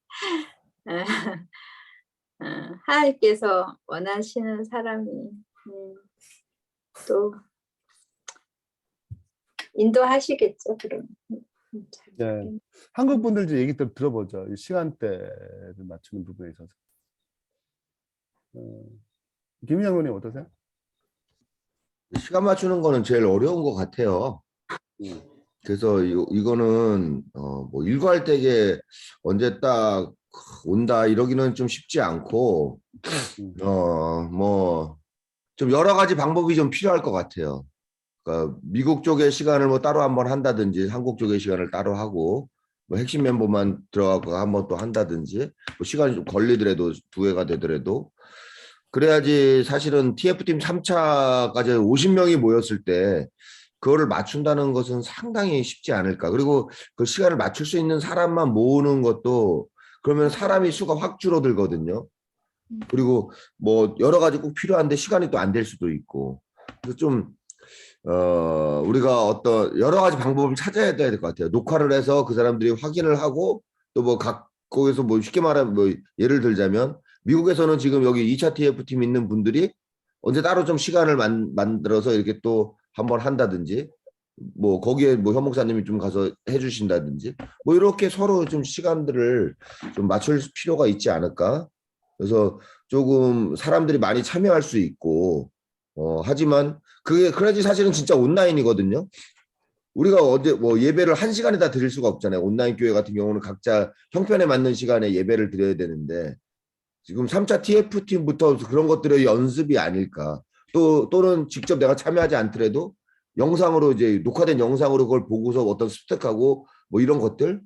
하나님께서 원하시는 사람이 또 인도하시겠죠. 그럼. 네. 한국 분들 얘기 좀 들어보죠. 이 시간대를 맞추는 부분에 있어서. 김 장로님 어떠세요? 시간 맞추는 거는 제일 어려운 것 같아요. 그래서 이거는 뭐 일과할 때에 언제 딱 온다 이러기는 좀 쉽지 않고 뭐 좀 여러 가지 방법이 좀 필요할 것 같아요. 그러니까 미국 쪽의 시간을 뭐 따로 한번 한다든지 한국 쪽의 시간을 따로 하고 뭐 핵심 멤버만 들어가고 한번 또 한다든지 뭐 시간이 좀 걸리더라도 2회가 되더라도 그래야지 사실은 TF팀 3차까지 50명이 모였을 때 그거를 맞춘다는 것은 상당히 쉽지 않을까. 그리고 그 시간을 맞출 수 있는 사람만 모으는 것도 그러면 사람이 수가 확 줄어들거든요. 그리고 뭐 여러 가지 꼭 필요한데 시간이 또 안 될 수도 있고. 그래서 좀 우리가 어떤 여러 가지 방법을 찾아야 될 것 같아요. 녹화를 해서 그 사람들이 확인을 하고 또 뭐 거기서 뭐 쉽게 말하면 뭐 예를 들자면 미국에서는 지금 여기 2차 TF팀 있는 분들이 언제 따로 좀 시간을 만들어서 이렇게 또 한번 한다든지 뭐 거기에 뭐 현 목사님이 좀 가서 해주신다든지 뭐 이렇게 서로 좀 시간들을 좀 맞출 필요가 있지 않을까. 그래서 조금 사람들이 많이 참여할 수 있고 하지만 그게 그래야지 사실은 진짜 온라인이거든요. 우리가 어제 뭐 예배를 1시간에 다 드릴 수가 없잖아요. 온라인 교회 같은 경우는 각자 형편에 맞는 시간에 예배를 드려야 되는데 지금 3차 TF팀부터 그런 것들의 연습이 아닐까. 또는 직접 내가 참여하지 않더라도 영상으로 이제 녹화된 영상으로 그걸 보고서 어떤 습득하고 뭐 이런 것들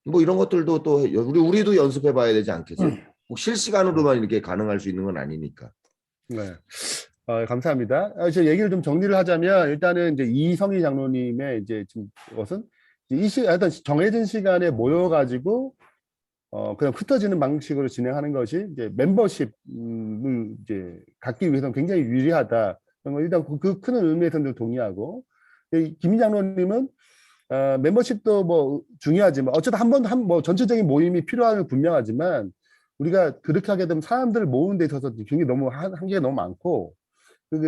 뭐 이런 것들도 또 우리도 연습해 봐야 되지 않겠어요? 꼭 실시간으로만 이렇게 가능할 수 있는 건 아니니까. 네. 감사합니다. 저 얘기를 좀 정리를 하자면 일단은 이제 이성희 장로님의 이제 지금 것은 어떤 정해진 시간에 모여가지고 그냥 흩어지는 방식으로 진행하는 것이 이제 멤버십을 이제 갖기 위해서는 굉장히 유리하다. 일단 그 큰 의미에서는 동의하고 김 장로님은 멤버십도 뭐 중요하지만 어쨌든 뭐 전체적인 모임이 필요함이 분명하지만 우리가 그렇게 하게 되면 사람들을 모으는 데 있어서 굉장히 너무 한계가 너무 많고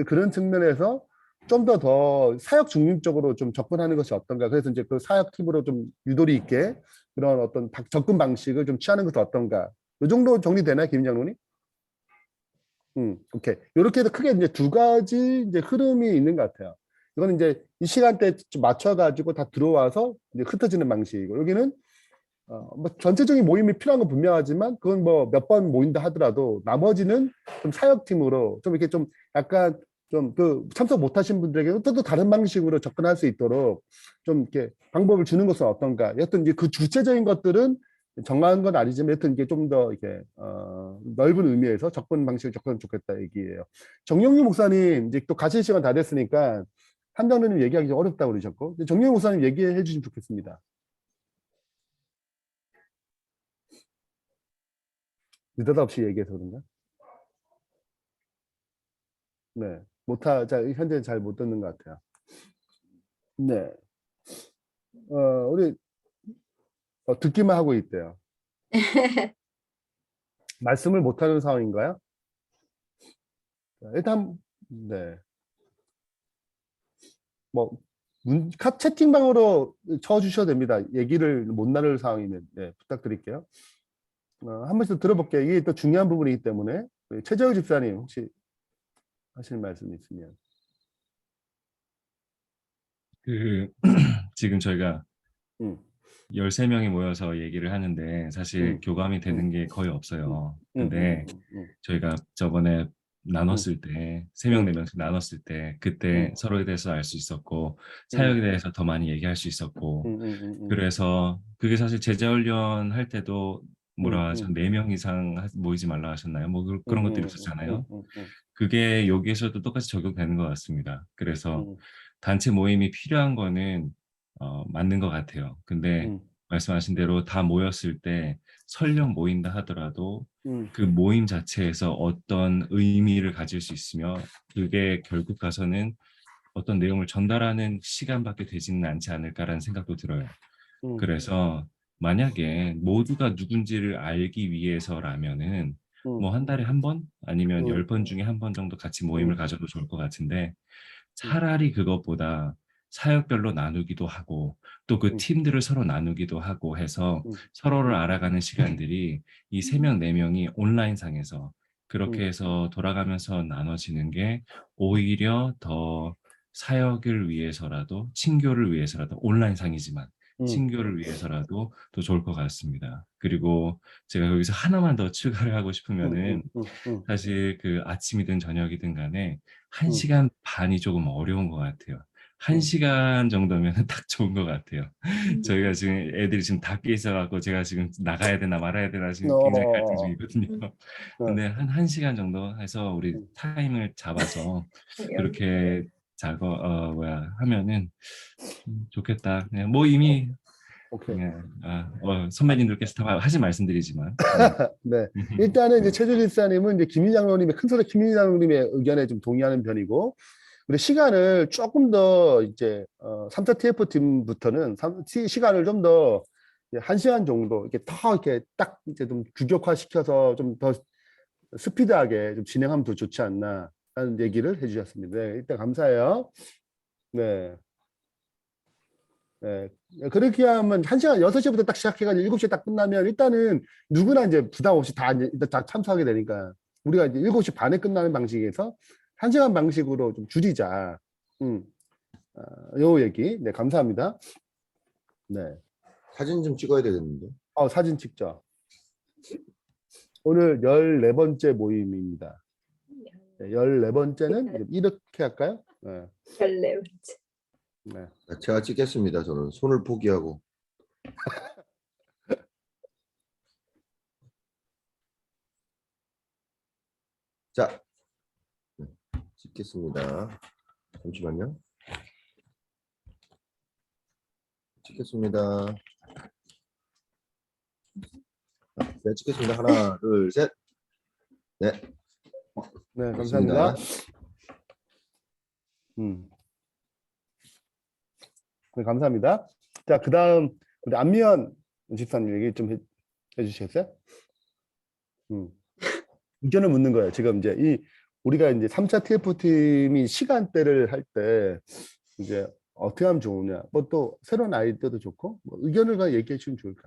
그런 측면에서 좀 더 사역 중립적으로 좀 접근하는 것이 어떤가. 그래서 이제 그 사역 팁으로 좀 유도리 있게 그런 어떤 접근 방식을 좀 취하는 것이 어떤가. 이 정도 정리되나요, 김 장로님? 오케이. 이렇게 해서 크게 이제 2가지 이제 흐름이 있는 것 같아요. 이거는 이제 이 시간대에 좀 맞춰가지고 다 들어와서 이제 흩어지는 방식이고 여기는 뭐 전체적인 모임이 필요한 건 분명하지만 그건 뭐 몇 번 모인다 하더라도 나머지는 좀 사역팀으로 좀 이렇게 좀 약간 좀 그 참석 못하신 분들에게는 또 다른 방식으로 접근할 수 있도록 좀 이렇게 방법을 주는 것은 어떤가. 여튼 이제 그 주체적인 것들은 정한 건 아니지만 여튼 이게 좀 더 이렇게 넓은 의미에서 접근 방식을 접근하면 좋겠다 얘기예요. 정영유 목사님 이제 또 가실 시간 다 됐으니까 한장로님 얘기하기 좀 어렵다고 그러셨고 정영유 목사님 얘기해 주시면 좋겠습니다. 느닷없이 얘기해서 그런가? 네, 현재 잘 못 듣는 것 같아요. 네, 우리 듣기만 하고 있대요. 말씀을 못하는 상황인가요? 일단 네, 뭐 채팅방으로 쳐주셔도 됩니다. 얘기를 못 나눌 상황이면 네, 부탁드릴게요. 한 번씩 들어볼게요. 이게 또 중요한 부분이기 때문에 최재우 집사님 혹시 하실 말씀 있으면. 지금 저희가 음. 13명이 모여서 얘기를 하는데 사실 교감이 되는 게 거의 없어요. 근데 저희가 저번에 나눴을 때 3명, 4명씩 나눴을 때 그때 서로에 대해서 알 수 있었고 사역에 대해서 더 많이 얘기할 수 있었고 그래서 그게 사실 제자훈련 할 때도 뭐라 하죠? 4명 이상 모이지 말라 하셨나요? 뭐 그런 것들이 있었잖아요. 그게 여기에서도 똑같이 적용되는 것 같습니다. 그래서 단체 모임이 필요한 거는 맞는 것 같아요. 근데 말씀하신 대로 다 모였을 때 설령 모인다 하더라도 그 모임 자체에서 어떤 의미를 가질 수 있으며 그게 결국 가서는 어떤 내용을 전달하는 시간밖에 되지는 않지 않을까라는 생각도 들어요. 그래서 만약에 모두가 누군지를 알기 위해서라면은 뭐 한 달에 한 번 아니면 10번 중에 한 번 정도 같이 모임을 가져도 좋을 것 같은데 차라리 그것보다 사역별로 나누기도 하고 또 그 팀들을 서로 나누기도 하고 해서 서로를 알아가는 시간들이 이 3명, 4명이 온라인상에서 그렇게 해서 돌아가면서 나눠지는 게 오히려 더 사역을 위해서라도 친교를 위해서라도 온라인상이지만 친교를 위해서라도 더 좋을 것 같습니다. 그리고 제가 여기서 하나만 더 추가를 하고 싶으면은 사실 그 아침이든 저녁이든 간에 1시간 반이 조금 어려운 것 같아요. 1시간 정도면 딱 좋은 것 같아요. 저희가 지금 애들이 지금 다 깨 있어갖고 제가 지금 나가야 되나 말아야 되나 지금 굉장히 갈등 중이거든요. 근데 한 1시간 정도 해서 우리 타임을 잡아서 그렇게 하면은 좋겠다. 그냥 뭐 이미 오케이. 선배님들께서 다 하신 말씀들이지만 네. 일단은 이제 최재우 집사님은 이제 김민희 장로님의 큰소리 김민희 장로님의 의견에 좀 동의하는 편이고, 근데 시간을 조금 더 이제 3차 TF 팀부터는 시간을 좀 더 1시간 정도 이렇게 더 이렇게 딱 이제 좀 규격화시켜서 좀 더 스피드하게 좀 진행하면 더 좋지 않나 라는 얘기를 해주셨습니다. 네, 일단 감사해요. 네. 네. 그렇게 하면 1시간 6시부터 딱 시작해가지고 7시에 딱 끝나면 일단은 누구나 이제 부담 없이 일단 다 참석하게 되니까 우리가 이제 7시 반에 끝나는 방식에서 1시간 방식으로 좀 줄이자. 요 얘기. 네, 감사합니다. 네. 사진 좀 찍어야 되겠는데. 사진 찍죠. 오늘 14번째 모임입니다. 네, 14번째는 이렇게 할까요? 네. 14번째. 네. 제가 찍겠습니다. 저는 손을 포기하고. 자, 찍겠습니다. 잠시만요. 찍겠습니다. 네, 찍겠습니다. 하나, 둘, 셋. 네. 네, 감사합니다. 네, 감사합니다. 자, 그 다음, 우리 안미연 집사님 얘기 좀 해주시겠어요? 의견을 묻는 거예요. 지금 이제 우리가 이제 3차 TF팀이 시간대를 할 때 이제 어떻게 하면 좋으냐, 뭐 또 새로운 아이디어도 좋고, 뭐 의견을 얘기해 주시면 좋을 것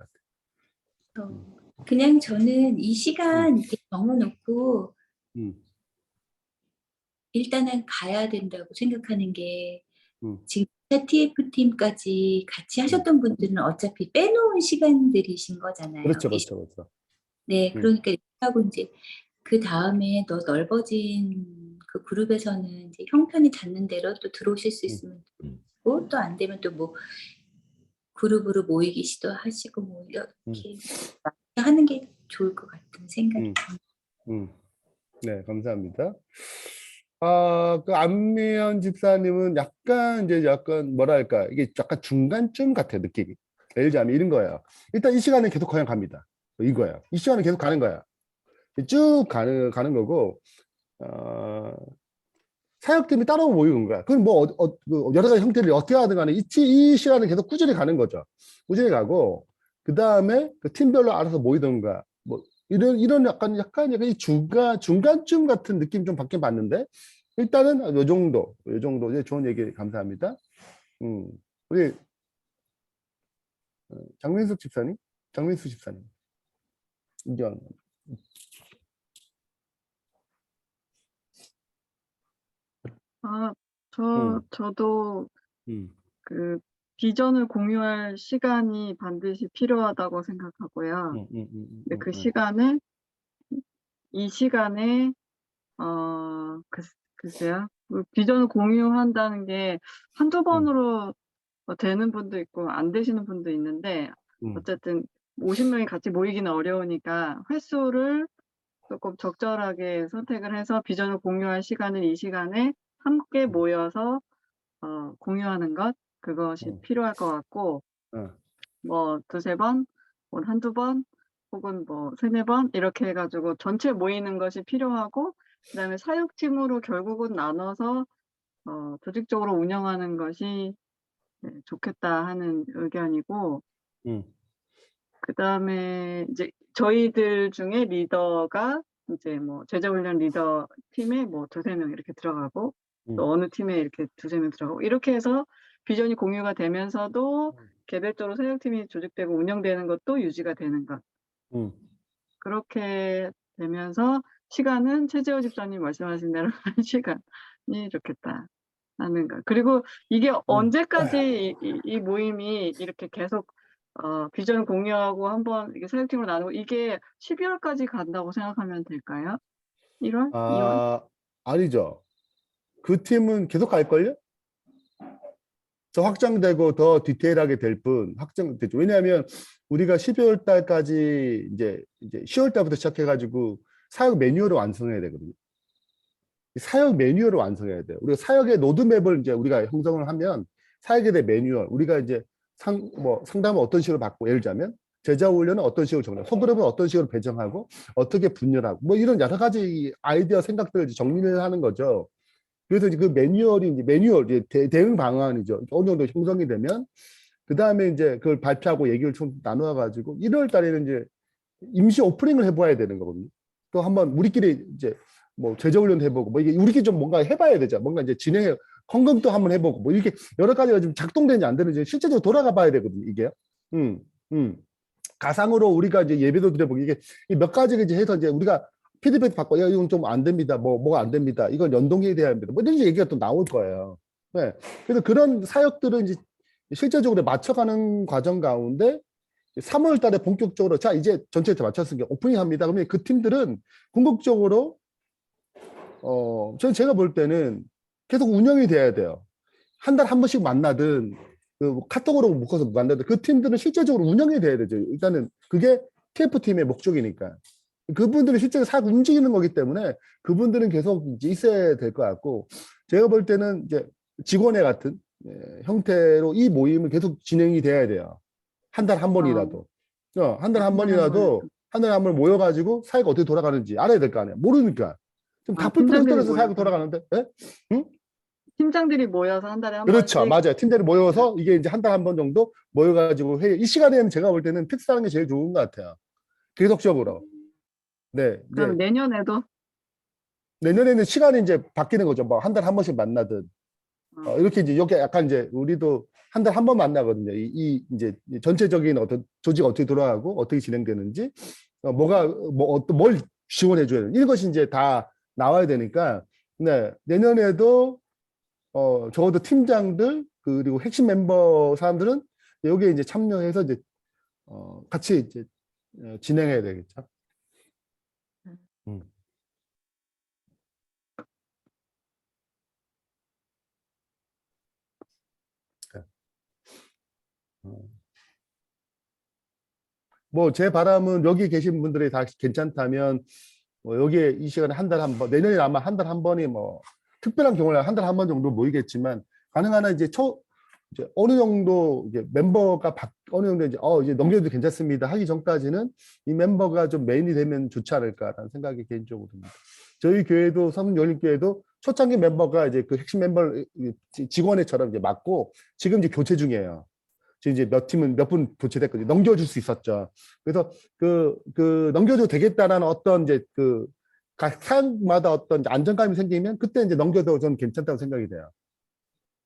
같아요. 그냥 저는 이 시간 이렇게 정해놓고 일단은 가야 된다고 생각하는 게 지금 TF팀까지 같이 하셨던 분들은 어차피 빼놓은 시간들이신 거잖아요. 그렇죠, 그렇죠, 그렇죠. 네, 그러니까 하고 이제 그 다음에 더 넓어진 그 그룹에서는 이제 형편이 닿는 대로 또 들어오실 수 있으면 또 안 되면 또 뭐 그룹으로 모이기 시도하시고 뭐 이렇게 하는 게 좋을 것 같은 생각이 듭니다. 네, 감사합니다. 그 안미연 집사님은 약간 뭐랄까 이게 약간 중간쯤 같아 느낌이. 예를 들자면 이런 거예요. 일단 이 시간은 계속 그냥 갑니다. 이거예요. 이 시간은 계속 가는 거야. 쭉 가는 거고 사역팀이 따로 모이는 거야. 그건 뭐 여러 가지 형태를 어떻게 하든 간에 이 시간은 계속 꾸준히 가는 거죠. 꾸준히 가고 그 다음에 그 팀별로 알아서 모이던가 뭐 이런 약간 이 중간쯤 같은 느낌 좀 받긴 봤는데 일단은 요 정도 이제 좋은 얘기 감사합니다. 우리 장민수 집사님. 인정. 저도 그 비전을 공유할 시간이 반드시 필요하다고 생각하고요. 근데 그 시간에 이 시간에 글쎄요. 그 비전을 공유한다는 게 한두 번으로 되는 분도 있고 안 되시는 분도 있는데 어쨌든 50명이 같이 모이기는 어려우니까 횟수를 조금 적절하게 선택을 해서 비전을 공유할 시간을 이 시간에 함께 모여서 공유하는 것 그것이 필요할 것 같고 뭐 두세 번, 뭐 한두 번 혹은 뭐 세네 번 이렇게 해가지고 전체 모이는 것이 필요하고 그다음에 사역팀으로 결국은 나눠서 조직적으로 운영하는 것이 좋겠다 하는 의견이고 그다음에 이제 저희들 중에 리더가 이제 뭐 제자훈련 리더 팀에 뭐 두세 명 이렇게 들어가고 또 어느 팀에 이렇게 두세 명 들어가고 이렇게 해서 비전이 공유가 되면서도 개별적으로 사역팀이 조직되고 운영되는 것도 유지가 되는 것. 그렇게 되면서 시간은 최재호 집사님 말씀하신 대로 한 시간이 좋겠다 하는 것. 그리고 이게 언제까지 이 모임이 이렇게 계속 비전을 공유하고 한번 이게 사역팀으로 나누고 이게 12월까지 간다고 생각하면 될까요? 1월? 2월? 아니죠. 그 팀은 계속 갈걸요? 더 확장되고 더 디테일하게 될 뿐 확장되죠. 왜냐하면 우리가 12월 달까지 이제 10월 달부터 시작해가지고 사역 매뉴얼을 완성해야 되거든요. 사역 매뉴얼을 완성해야 돼요. 우리가 사역의 로드맵을 이제 우리가 형성을 하면 사역에 대한 매뉴얼, 우리가 이제 상담을 어떤 식으로 받고, 예를 들자면 제자 훈련은 어떤 식으로 정리하고, 소그룹은 어떤 식으로 배정하고, 어떻게 분열하고, 뭐 이런 여러 가지 아이디어 생각들을 정리를 하는 거죠. 그래서 이제 그 매뉴얼이 이제 대응 방안이죠. 어느 정도 형성이 되면 그 다음에 이제 그걸 발표하고 얘기를 좀 나누어가지고 1월 달에는 이제 임시 오프닝을 해봐야 되는 거거든요. 또 한번 우리끼리 이제 뭐 제자훈련도 해보고 뭐 이게 우리끼리 좀 뭔가 해봐야 되죠. 뭔가 이제 진행해 헌금도 한번 해보고 뭐 이렇게 여러 가지가 좀 작동되는지 안 되는지 실제적으로 돌아가 봐야 되거든요. 이게 가상으로 우리가 이제 예배도 드려보고 이게 몇 가지 이제 해서 이제 우리가 피드백 받고 야 이건 좀 안 됩니다. 뭐가 안 됩니다. 이건 연동해야 됩니다. 뭐 이런 얘기가 또 나올 거예요. 네. 그래서 그런 사역들은 이제 실제적으로 맞춰가는 과정 가운데 3월 달에 본격적으로 자 이제 전체에 맞췄으니까 오프닝 합니다. 그러면 그 팀들은 궁극적으로 제가 볼 때는 계속 운영이 돼야 돼요. 한 달에 한 번씩 만나든 그 카톡으로 묶어서 만나든 그 팀들은 실제적으로 운영이 돼야 되죠. 일단은 그게 TF팀의 목적이니까. 그분들이 실제로 사역 움직이는 거기 때문에 그분들은 계속 이제 있어야 될 것 같고 제가 볼 때는 이제 직원회 같은 형태로 이 모임은 계속 진행이 돼야 돼요. 한 달에 한 번이라도. 한 달에 한 번이라도 한 달에 한 번 모여가지고 사회가 어떻게 돌아가는지 알아야 될 거 아니야. 모르니까. 좀 다 풀풀 떨어서 사회가 돌아가는데. 네? 응? 팀장들이 모여서 한 달에 한 그렇죠. 번씩. 맞아요. 팀들이 모여서 이게 이제 한 달에 한 번 정도 모여가지고 회의. 이 시간에는 제가 볼 때는 픽스하는 게 제일 좋은 것 같아요. 계속적으로. 네. 그럼 내년에는 시간이 이제 바뀌는 거죠. 뭐 한 달에 한 번씩 만나든. 이렇게 이제 여기 약간 이제 우리도 한 달에 한 번 만나거든요. 이제 전체적인 어떤 조직 어떻게 돌아가고 어떻게 진행되는지, 뭘 지원해 줘야 되는 이런 것이 이제 다 나와야 되니까, 네. 내년에도 적어도 팀장들 그리고 핵심 멤버 사람들은 여기에 이제 참여해서 이제 같이 이제 진행해야 되겠죠. 뭐 제 바람은 여기 계신 분들이 다 괜찮다면 뭐 여기에 이 시간에 한 달에 한 번, 내년에 아마 한 달에 한 번이 뭐 특별한 경우는 한 달에 한 번 정도 모이겠지만 가능한 한 이제 이제 어느 정도 이제 멤버가 어느 정도 이제 넘겨도 괜찮습니다 하기 전까지는 이 멤버가 좀 메인이 되면 좋지 않을까라는 생각이 개인적으로 듭니다. 저희 교회도 성문열린교회도 초창기 멤버가 이제 그 핵심 멤버 직원회처럼 이제 맡고 지금 이제 교체 중이에요. 지금 이제 몇 분 교체됐거든요. 넘겨줄 수 있었죠. 그래서 그 넘겨줘도 되겠다라는 어떤 이제 각 사역마다 어떤 이제 안정감이 생기면 그때 이제 넘겨도 저는 괜찮다고 생각이 돼요.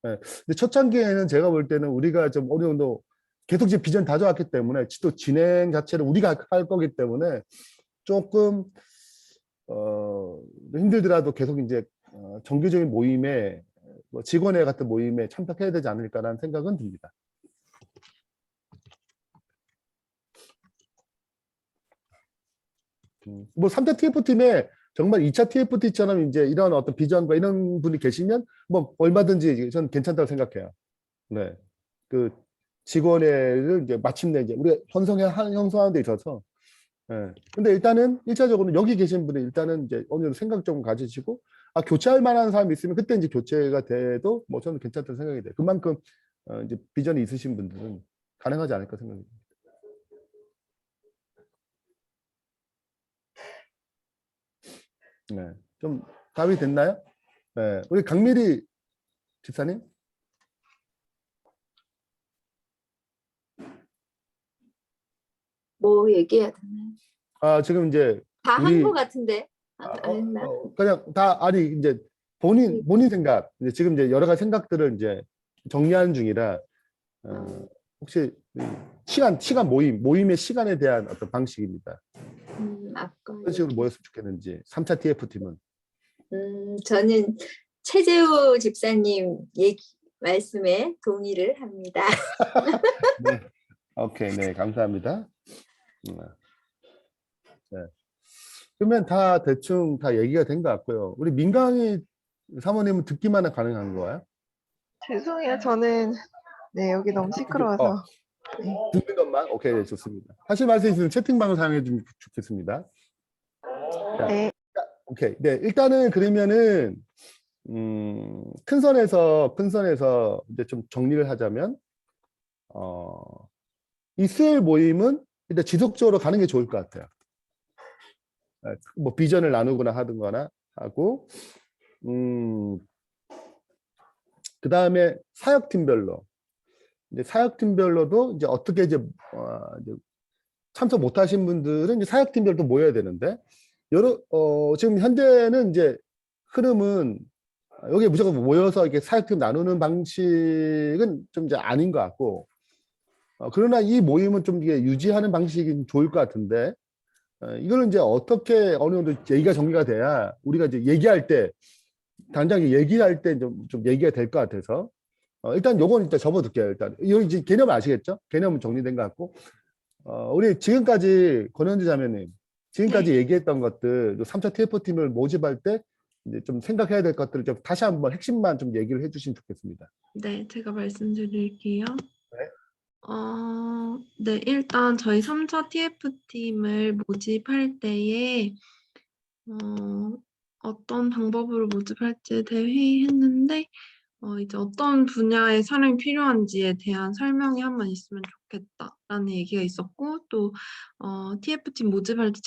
네. 근데 초창기에는 제가 볼 때는 우리가 좀 어느 정도 계속 이제 비전 다져왔기 때문에 또 진행 자체를 우리가 할 거기 때문에 조금 힘들더라도 계속 이제 정규적인 모임에 뭐 직원회 같은 모임에 참석해야 되지 않을까라는 생각은 듭니다. 뭐 3차 TF팀에 정말 2차 TFT처럼 이제 이런 어떤 비전과 이런 분이 계시면 뭐 얼마든지 저는 괜찮다고 생각해요. 네. 그 직원회를 이제 마침내 이제 우리가 형성하는 데 있어서. 네. 근데 일단은 1차적으로 여기 계신 분이 일단은 이제 어느 정도 생각 좀 가지시고 교체할 만한 사람이 있으면 그때 이제 교체가 돼도 뭐 저는 괜찮다고 생각이 돼요. 그만큼 이제 비전이 있으신 분들은 가능하지 않을까 생각합니다. 네, 좀 답이 됐나요? 네, 우리 강미리 집사님. 뭐 얘기해야 되나요? 지금 이제 다 한 거 같은데 안 했나? 그냥 다 이제 본인 생각 이제 지금 이제 여러 가지 생각들을 이제 정리하는 중이라 혹시 시간 모임의 시간에 대한 어떤 방식입니다. 아까 어떤 식으로 모였으면 좋겠는지 3차 TF팀은. 저는 최재우 집사님 말씀에 동의를 합니다. 네. 오케이, 네, 감사합니다. 네. 그러면 대충 다 얘기가 된 것 같고요. 우리 민강희 사모님은 듣기만 가능한 거예요? 죄송해요. 저는 네 여기 너무 시끄러워서. 듣는 것만? 오케이, 네, 좋습니다. 하실 말씀 있으면 채팅방을 사용해 주면 좋겠습니다. 네. 오케이. 네, 일단은 그러면은 큰 선에서 이제 좀 정리를 하자면 이 수요일 모임은 일단 지속적으로 가는 게 좋을 것 같아요. 뭐 비전을 나누거나 하든거나 하고 그 다음에 사역팀별로 이제 사역팀별로도 이제 어떻게 이제 참석 못하신 분들은 이제 사역팀별도 모여야 되는데 지금 현재는 이제 흐름은 여기 무조건 모여서 이렇게 사역팀 나누는 방식은 좀 이제 아닌 것 같고 그러나 이 모임은 좀 이게 유지하는 방식이 좋을 것 같은데 이거는 이제 어떻게 어느 정도 얘기가 정리가 돼야 우리가 이제 얘기할 때 당장 얘기할 때 좀 얘기가 될 것 같아서 일단 요건 일단 접어둘게요. 일단 이거 이제 개념 아시겠죠? 개념은 정리된 것 같고 우리 지금까지 권현주 자매님 지금까지 얘기했던 것들 3차 TF팀을 모집할 때 이제 좀 생각해야 될 것들을 좀 다시 한번 핵심만 좀 얘기를 해주시면 좋겠습니다. 네, 제가 말씀드릴게요. 네. 네, 일단 저희 3차 TF팀을 모집할 때에 어떤 방법으로 모집할지에 대해 회의했는데 이제 어떤 분야의 사람이 필요한지에 대한 설명이 한 번 있으면 좋겠다라는 얘기가 있었고 또 TF팀 모집할 때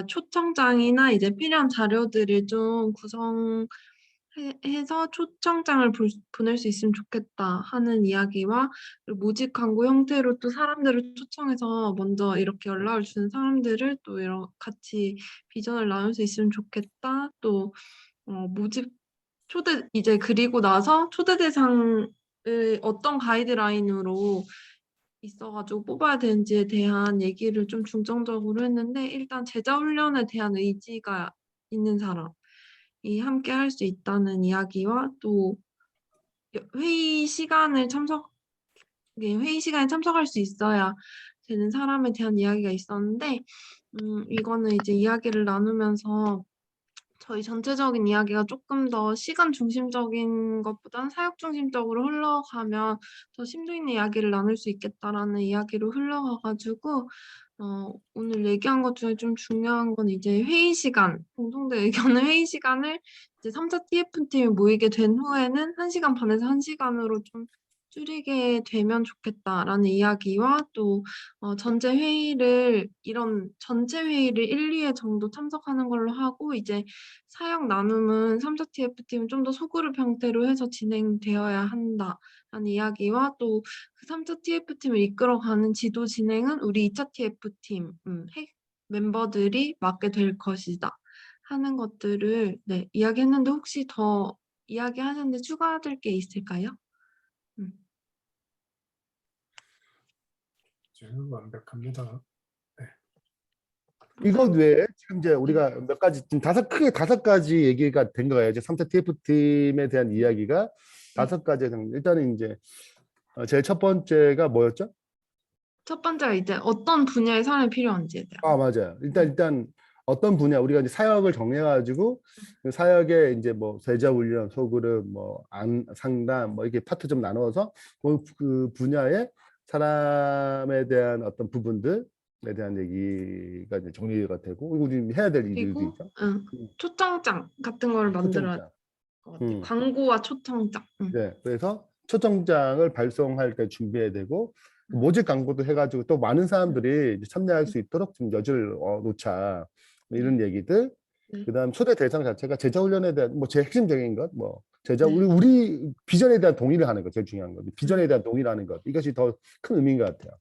초청장이나 이제 필요한 자료들을 좀 구성해서 초청장을 보낼 수 있으면 좋겠다 하는 이야기와 모집 광고 형태로 또 사람들을 초청해서 먼저 이렇게 연락을 주는 사람들을 또 같이 비전을 나눌 수 있으면 좋겠다. 또 모집 이제 그리고 나서 초대 대상을 어떤 가이드라인으로 있어가지고 뽑아야 되는지에 대한 얘기를 좀 중점적으로 했는데 일단 제자 훈련에 대한 의지가 있는 사람이 함께 할 수 있다는 이야기와 또 회의 시간에 참석할 수 있어야 되는 사람에 대한 이야기가 있었는데, 이거는 이제 이야기를 나누면서 저희 전체적인 이야기가 조금 더 시간 중심적인 것보다는 사역 중심적으로 흘러가면 더 심도 있는 이야기를 나눌 수 있겠다라는 이야기로 흘러가가지고, 오늘 얘기한 것 중에 좀 중요한 건 이제 회의 시간, 공동대 의견은 회의 시간을 이제 3차 TF팀이 모이게 된 후에는 1시간 반에서 1시간으로 좀 줄이게 되면 좋겠다라는 이야기와 또 전체 회의를 전체 회의를 1, 2회 정도 참석하는 걸로 하고 이제 사역 나눔은 3차 TF팀은 좀 더 소그룹 형태로 해서 진행되어야 한다라는 이야기와 또 그 3차 TF팀을 이끌어가는 지도 진행은 우리 2차 TF팀 멤버들이 맡게 될 것이다 하는 것들을 이야기했는데 혹시 더 이야기하는데 추가될 게 있을까요? 완벽합니다. 이것 외에 지금 이제 우리가 몇 가지 지금 크게 5가지 얘기가 된 거예요. 이제 3차 TF팀에 대한 이야기가 5가지. 일단은 이제 제일 첫 번째가 뭐였죠? 첫 번째가 이제 어떤 분야의 사람이 필요한지에 대한. 아, 맞아요. 일단 어떤 분야 우리가 이제 사역을 정해가지고 그 사역에 이제 뭐 세자 훈련, 소그룹, 뭐 상담, 뭐 이렇게 파트 좀 나눠서 그 분야의 사람에 대한 어떤 부분들에 대한 얘기가 이제 정리가 되고 그리고 지금 해야 될 일들이 그리고 있죠. 초청장 같은 걸 만들어야 초청장. 것 같아요. 광고와 초청장. 네, 그래서 초청장을 발송할 때 준비해야 되고 모집 광고도 해가지고 또 많은 사람들이 이제 참여할 수 있도록 좀 여지를 놓자 이런 얘기들. 그다음 초대 대상 자체가 제자 훈련에 대한 뭐 제일 핵심적인 것, 뭐 제자 우리 비전에 대한 동의를 하는 것 제일 중요한 것. 비전에 대한 동의를 하는 것 이것이 더 큰 의미인 것 같아요.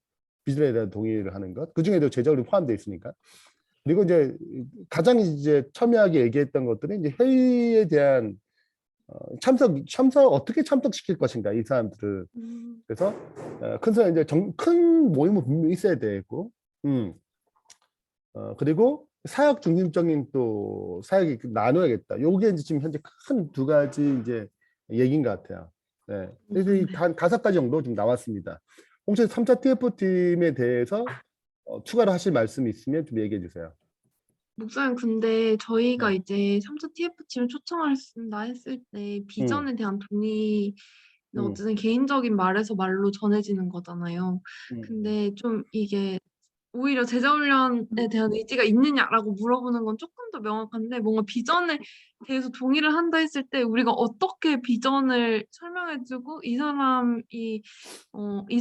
비전에 대한 동의를 하는 것. 그 중에도 제자 훈련 포함되어 있으니까. 그리고 이제 가장 이제 첨예하게 얘기했던 것들은 이제 회의에 대한 참석 어떻게 참석시킬 것인가 이 사람들을. 그래서 큰 모임은 분명히 있어야 되고, 그리고 사역 중심적인 또 사역이 나눠야겠다. 요게 이제 지금 현재 큰 2가지 이제 얘기인 것 같아요. 네. 그래서 한 5가지 정도 좀 나왔습니다. 혹시 3차 TF팀에 대해서 추가로 하실 말씀이 있으면 좀 얘기해 주세요. 목사님, 근데 저희가 이제 3차 TF팀을 초청한다 했을 때 비전에 대한 동의는 어쨌든 개인적인 말로 전해지는 거잖아요. 근데 좀 이게 오히려 제자훈련에 대한 의지가 있느냐라고 물어보는 건 조금 더 명확한데 뭔가 비전에 대해서 동의를 한다 했을 때 우리가 어떻게 비전을 설명해주고 이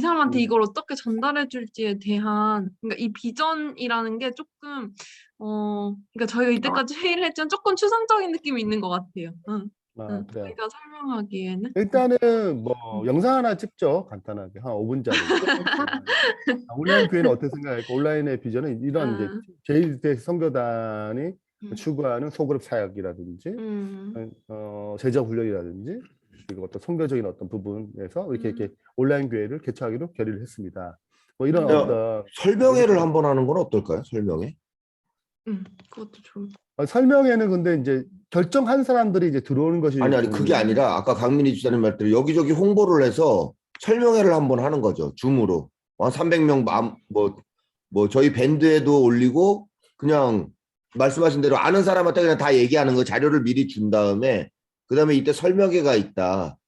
사람한테 이걸 어떻게 전달해 줄지에 대한 그러니까 이 비전이라는 게 조금 그러니까 저희가 이때까지 회의를 했지만 조금 추상적인 느낌이 있는 것 같아요. 그래요. 저희가 설명하기에는 일단은 뭐 영상 하나 찍죠. 간단하게 한 5분짜리. 온라인 교회는 어떻게 생각할까? 온라인의 비전은 이런 이제 제1대 선교단이 추구하는 소그룹 사역이라든지 제자 훈련이라든지 그리고 어떤 선교적인 어떤 부분에서 이렇게 온라인 교회를 개최하기로 결의를 했습니다. 뭐 이런 어떤 설명회를 한번 하는 건 어떨까요? 설명회? 그것도 좋은. 설명회는 근데 이제 결정한 사람들이 이제 들어오는 것이 아니 그게 아니라 아까 강민희 주사님 말대로 여기저기 홍보를 해서 설명회를 한번 하는 거죠. 줌으로 한 300명 뭐 저희 밴드에도 올리고 그냥 말씀하신 대로 아는 사람한테 그냥 다 얘기하는 거 자료를 미리 준 다음에 그다음에 이때 설명회가 있다.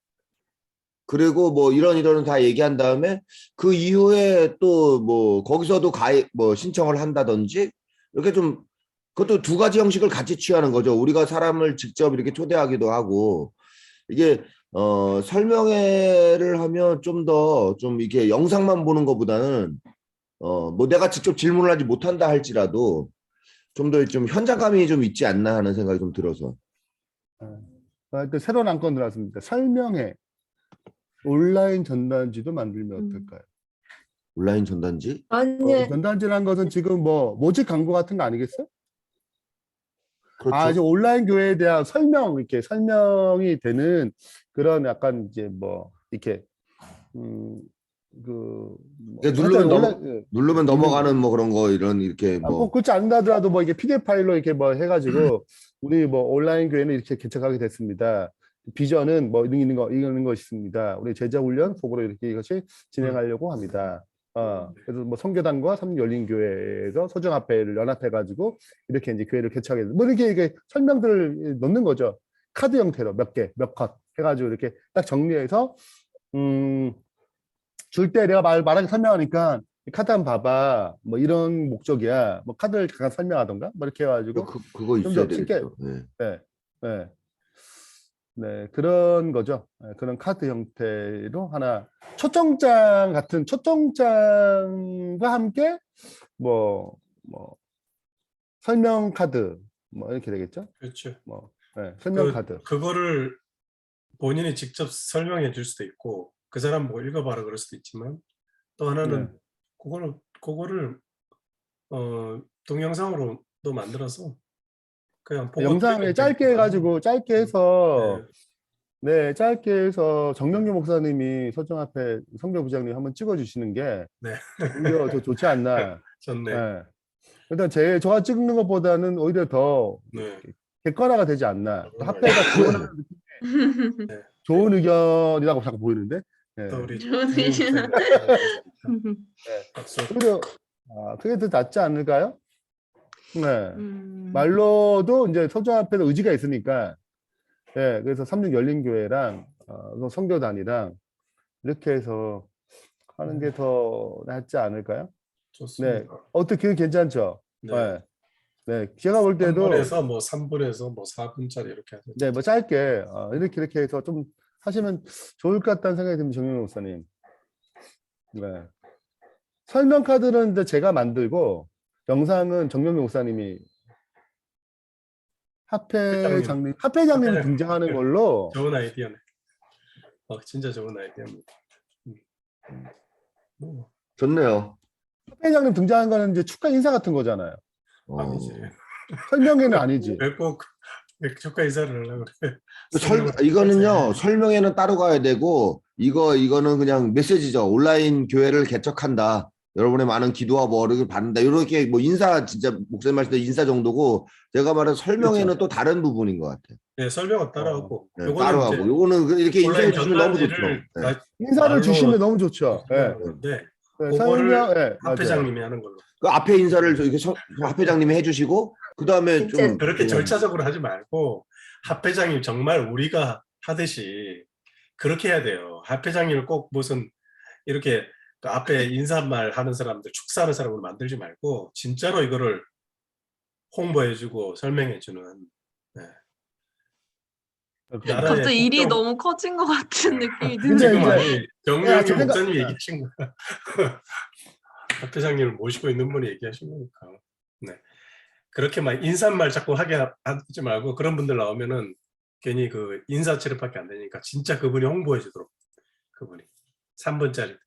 그리고 뭐 이런 다 얘기한 다음에 그 이후에 또 뭐 거기서도 신청을 한다든지 이렇게 좀 그것도 2가지 형식을 같이 취하는 거죠. 우리가 사람을 직접 이렇게 초대하기도 하고 이게 설명회를 하면 좀 이렇게 영상만 보는 것보다는 뭐 내가 직접 질문을 하지 못한다 할지라도 좀 더 좀 현장감이 좀 있지 않나 하는 생각이 좀 들어서. 또 새로운 안건 들어왔습니다. 설명회 온라인 전단지도 만들면 어떨까요? 온라인 전단지? 전단지라는 것은 지금 뭐 모집 광고 같은 거 아니겠어요? 그렇죠. 이제 온라인 교회에 대한 이렇게 설명이 되는 그런 약간 이제 뭐 이렇게 누르면 넘어가는 뭐 그런 거 이렇게 뭐 꼭 그렇지 않다더라도 뭐 이게 PDF 파일로 이렇게 뭐 해가지고 우리 뭐 온라인 교회는 이렇게 개척하게 됐습니다. 비전은 뭐 이런 거 있습니다. 우리 제자 훈련 속으로 이렇게 이것이 진행하려고 합니다. 그래서 뭐 성교단과 삼열린교회에서 서정합회를 연합해가지고 이렇게 이제 교회를 개척하게 뭐 이렇게 설명들을 넣는 거죠. 카드 형태로 몇 개, 몇 컷 해가지고 이렇게 딱 정리해서 줄 때 내가 말하게 설명하니까 이 카드 한번 봐봐. 뭐 이런 목적이야. 뭐 카드를 잠깐 설명하던가 뭐 이렇게 해가지고 그거 좀 있어야 더 쉽게 되겠죠. 네. 네, 그런 거죠. 그런 카드 형태로 하나 초청장 같은 초청장과 함께 뭐 설명 카드 뭐 이렇게 되겠죠. 그렇죠. 뭐 설명 카드. 그거를 본인이 직접 설명해 줄 수도 있고 그 사람 뭐 읽어봐라 그럴 수도 있지만 또 하나는 그거를 동영상으로도 만들어서 그냥 보고 영상에 짧게 해가지고 짧게 해서 짧게 해서 정명규 목사님이 서정합회 선교부장님 한번 찍어주시는 게 오히려 더 좋지 않나. 좋네. 일단 저가 찍는 것보다는 오히려 더 객관화가 되지 않나. 합회가 지원하는 느낌의 좋은 의견이라고 자꾸 보이는데. 또 우리 그래도 그게 더 낫지 않을까요? 네. 말로도 이제 서정합회도 의지가 있으니까. 그래서 삼육열린교회랑 성교단이랑 이렇게 해서 하는 게 더 낫지 않을까요? 좋습니다. 네, 어떻게 괜찮죠? 네, 제가 볼 때도 3분에서 4분짜리 이렇게 하죠. 네, 뭐 짧게 이렇게 해서 좀 하시면 좋을 것 같다는 생각이 듭니다, 정명 목사님. 네, 설명 카드는 이제 제가 만들고 영상은 정명규 목사님이 합회장님 등장하는 걸로. 좋은 아이디어네. 진짜 좋은 아이디어입니다. 좋네요. 합회장님 등장하는 거는 이제 축하 인사 같은 거잖아요. 아니지. 설명회는 아니지. 왜 꼭 축하 인사를 하려고 그래? 이거는요, 설명회는 따로 가야 되고, 이거는 그냥 메시지죠. 온라인 교회를 개척한다. 여러분의 많은 기도와 머리를 받는다. 이렇게 뭐 인사, 진짜 목사님 말씀대로 인사 정도고, 제가 말한 설명회는 또 다른 부분인 것 같아요. 네, 설명은 따로하고. 따로 하고. 요거는 이렇게 인사해 주시면 너무 좋죠. 인사를 주시면 너무 좋죠. 그거를 합회장님이 하는 걸로. 그 앞에 인사를 합회장님이 해주시고, 그 다음에 좀 그렇게 절차적으로 하지 말고 합회장님 정말 우리가 하듯이 그렇게 해야 돼요. 합회장님을 꼭 무슨 이렇게 그 앞에 인사말 하는 사람들, 축사하는 사람으로 만들지 말고 진짜로 이거를 홍보해주고 설명해주는. 갑자기 일이 너무 커진 것 같은 느낌이 드네요. 지금 아니 정명규 목사님이 얘기하신 거야. 합회장님을 모시고 있는 분이 얘기하신 거니까. 그렇게 막 인사말 자꾸 하게 하지 말고 그런 분들 나오면은 괜히 그 인사 체력밖에 안 되니까 진짜 그분이 홍보해 주도록 그분이 3분짜리든지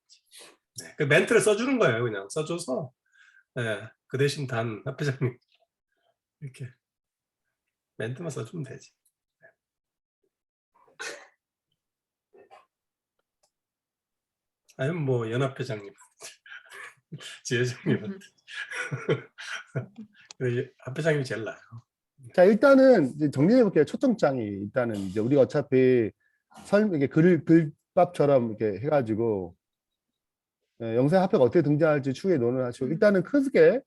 그 멘트를 써주는 거예요. 그냥 써줘서 그 대신 단 합회장님 이렇게 멘트만 써주면 되지. 아니면 뭐 연합회장님 지회장님 합회장님이 제일 나아요. 자, 일단은 이제 정리해 볼게요. 초청장이 일단은 이제 우리가 어차피 이게 글밥처럼 이렇게 해가지고 영상 합회가 어떻게 등장할지 추후에 논의하시고 일단은 크게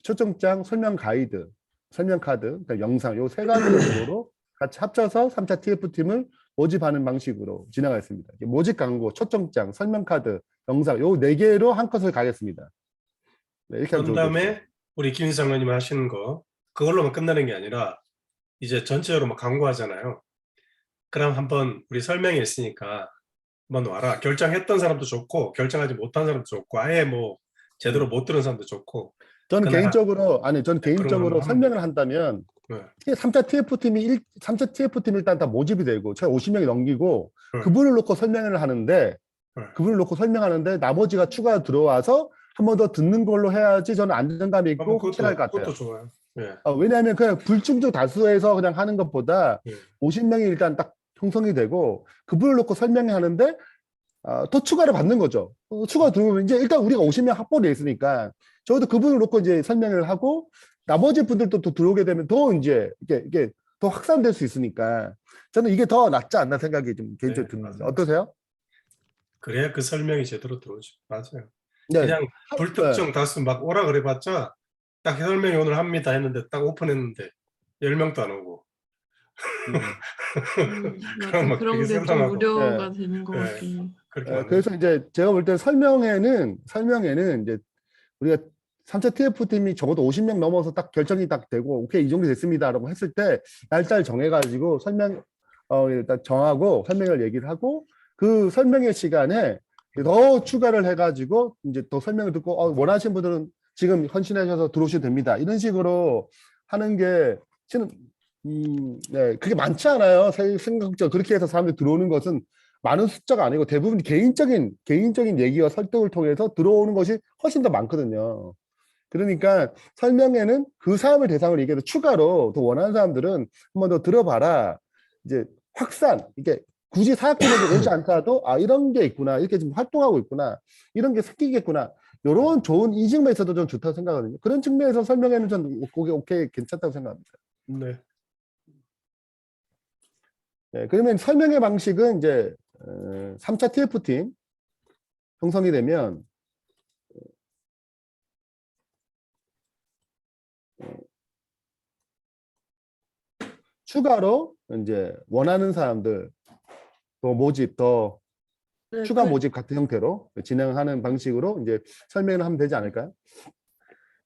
초청장, 설명 가이드, 설명 카드, 그러니까 영상 요 세 가지 정도로 같이 합쳐서 3차 TF팀을 모집하는 방식으로 진행하겠습니다. 모집 광고, 초청장, 설명 카드, 영상 요 4개로 한 컷을 가겠습니다. 이렇게 그런 다음에 우리 김 장로님 하시는 거 그걸로만 끝나는 게 아니라 이제 전체적으로 막 광고하잖아요. 그럼 한번 우리 설명이 있으니까 한번 와라. 결정했던 사람도 좋고 결정하지 못한 사람도 좋고 아예 뭐 제대로 못 들은 사람도 좋고. 저는 개인적으로 설명을 한다면 3차 TF팀이 일단 다 모집이 되고 최 50명이 넘기고 그분을 놓고 설명을 하는데 나머지가 추가 들어와서 한 번 더 듣는 걸로 해야지 저는 안정감이 있고 확실할 것 같아요. 그것도 좋아요. 왜냐하면 그냥 불충족 다수에서 그냥 하는 것보다 50명이 일단 딱 형성이 되고 그분을 놓고 설명을 하는데 더 추가를 받는 거죠. 추가 들어오면 이제 일단 우리가 50명 확보를 돼 있으니까 저도 그분을 놓고 이제 설명을 하고 나머지 분들도 또 들어오게 되면 더 이제 이게 더 확산될 수 있으니까 저는 이게 더 낫지 않나 생각이 좀 개인적으로 네, 듭니다. 맞아요. 어떠세요? 그래야 그 설명이 제대로 들어오죠. 맞아요. 네. 그냥 네. 불특정 다수 막 오라 그래봤자 딱 설명이 오늘 합니다 했는데 딱 오픈했는데 10명도 안 오고. 그럼 맞아. 막 그런 되게 게 좀 썰렁하고. 우려가 되는 것 예, 같긴 해. 그렇게 많아요. 그래서 이제 제가 볼 때 설명에는 이제 우리가 3차 TF팀이 적어도 50명 넘어서 딱 결정이 딱 되고 오케이 이 정도 됐습니다라고 했을 때 날짜를 정해가지고 일단 정하고 설명을 얘기를 하고 그 설명의 시간에 더 추가를 해가지고 이제 더 설명을 듣고 원하시는 분들은 지금 헌신하셔서 들어오셔도 됩니다. 이런 식으로 하는 게 저는 네, 그게 많지 않아요. 생각적으로 그렇게 해서 사람들이 들어오는 것은 많은 숫자가 아니고 대부분 개인적인 얘기와 설득을 통해서 들어오는 것이 훨씬 더 많거든요. 그러니까 설명에는 그 사람을 대상으로 얘기해서 추가로 더 원하는 사람들은 한 번 더 들어봐라. 이제 확산, 이게 굳이 사학교에 오지 않더라도 이런 게 있구나. 이렇게 좀 활동하고 있구나. 이런 게 섞이겠구나. 이런 좋은 이 측면에서도 좀 좋다고 생각하거든요. 그런 측면에서 설명에는 전 오케이 괜찮다고 생각합니다. 네. 네, 그러면 설명의 방식은 이제 3차 TF팀 형성이 되면 추가로 이제 원하는 사람들 더 모집, 더 네, 추가 모집 같은 형태로 진행하는 방식으로 이제 설명을 하면 되지 않을까요?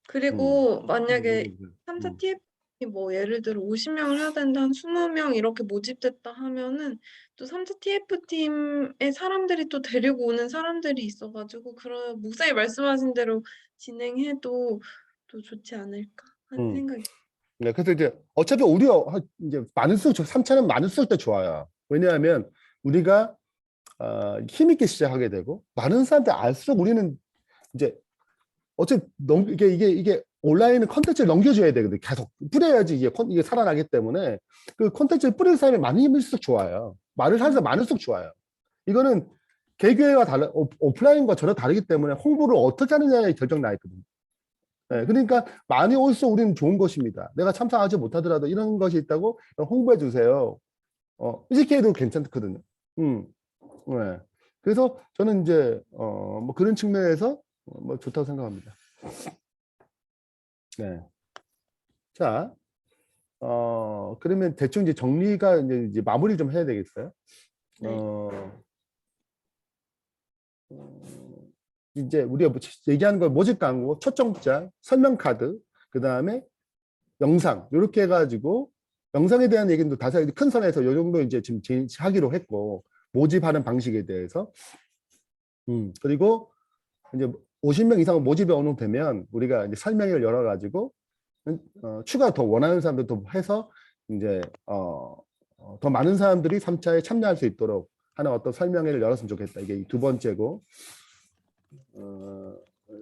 그리고 만약에 음. 3차 TF팀이 뭐 예를 들어 50명을 해야 되는데 한 20명 이렇게 모집됐다 하면은 또 3차 TF팀의 사람들이 또 데리고 오는 사람들이 있어가지고 그런 목사님 말씀하신 대로 진행해도 또 좋지 않을까 하는 생각이. 네, 그래서 이제 어차피 이제 많을수록 3차는 많을수록 더 좋아요. 왜냐하면 우리가 힘있게 시작하게 되고 많은 사람들 알수록 우리는 이제 어차피 이게 온라인은 컨텐츠를 넘겨줘야 되거든요. 계속 뿌려야지 이게 살아나기 때문에 그 컨텐츠를 뿌릴 사람이 많을수록 좋아요. 말을 하는 사람 많을수록 좋아요. 이거는 개교회와 오프라인과 전혀 다르기 때문에 홍보를 어떻게 하느냐에 결정 나 있거든요. 네, 그러니까 많이 올수록 우리는 좋은 것입니다. 내가 참석하지 못하더라도 이런 것이 있다고 홍보해 주세요. 이렇게 해도 괜찮거든요. 네. 그래서 저는 이제 뭐 그런 측면에서 뭐 좋다고 생각합니다. 네. 자, 그러면 대충 이제 정리가 이제 마무리 좀 해야 되겠어요. 네. 이제 우리가 얘기하는 걸 모집 광고, 초청장, 설명 카드, 그 다음에 영상 이렇게 해가지고 영상에 대한 얘기는 다시 큰 선에서 이 정도 이제 지금 하기로 했고 모집하는 방식에 대해서 그리고 이제 50명 이상 모집이 어느 정도 되면 우리가 이제 설명회를 열어가지고 추가 더 원하는 사람들도 해서 이제 더 많은 사람들이 3차에 참여할 수 있도록 하는 어떤 설명회를 열었으면 좋겠다. 이게 두 번째고.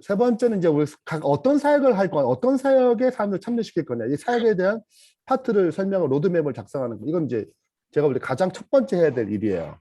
세 번째는 이제 우리 각 어떤 사역을 할 거냐, 어떤 사역에 사람들 참여시킬 거냐, 이 사역에 대한 파트를 설명을 로드맵을 작성하는 거. 이건 이제 제가 볼 때 가장 첫 번째 해야 될 일이에요.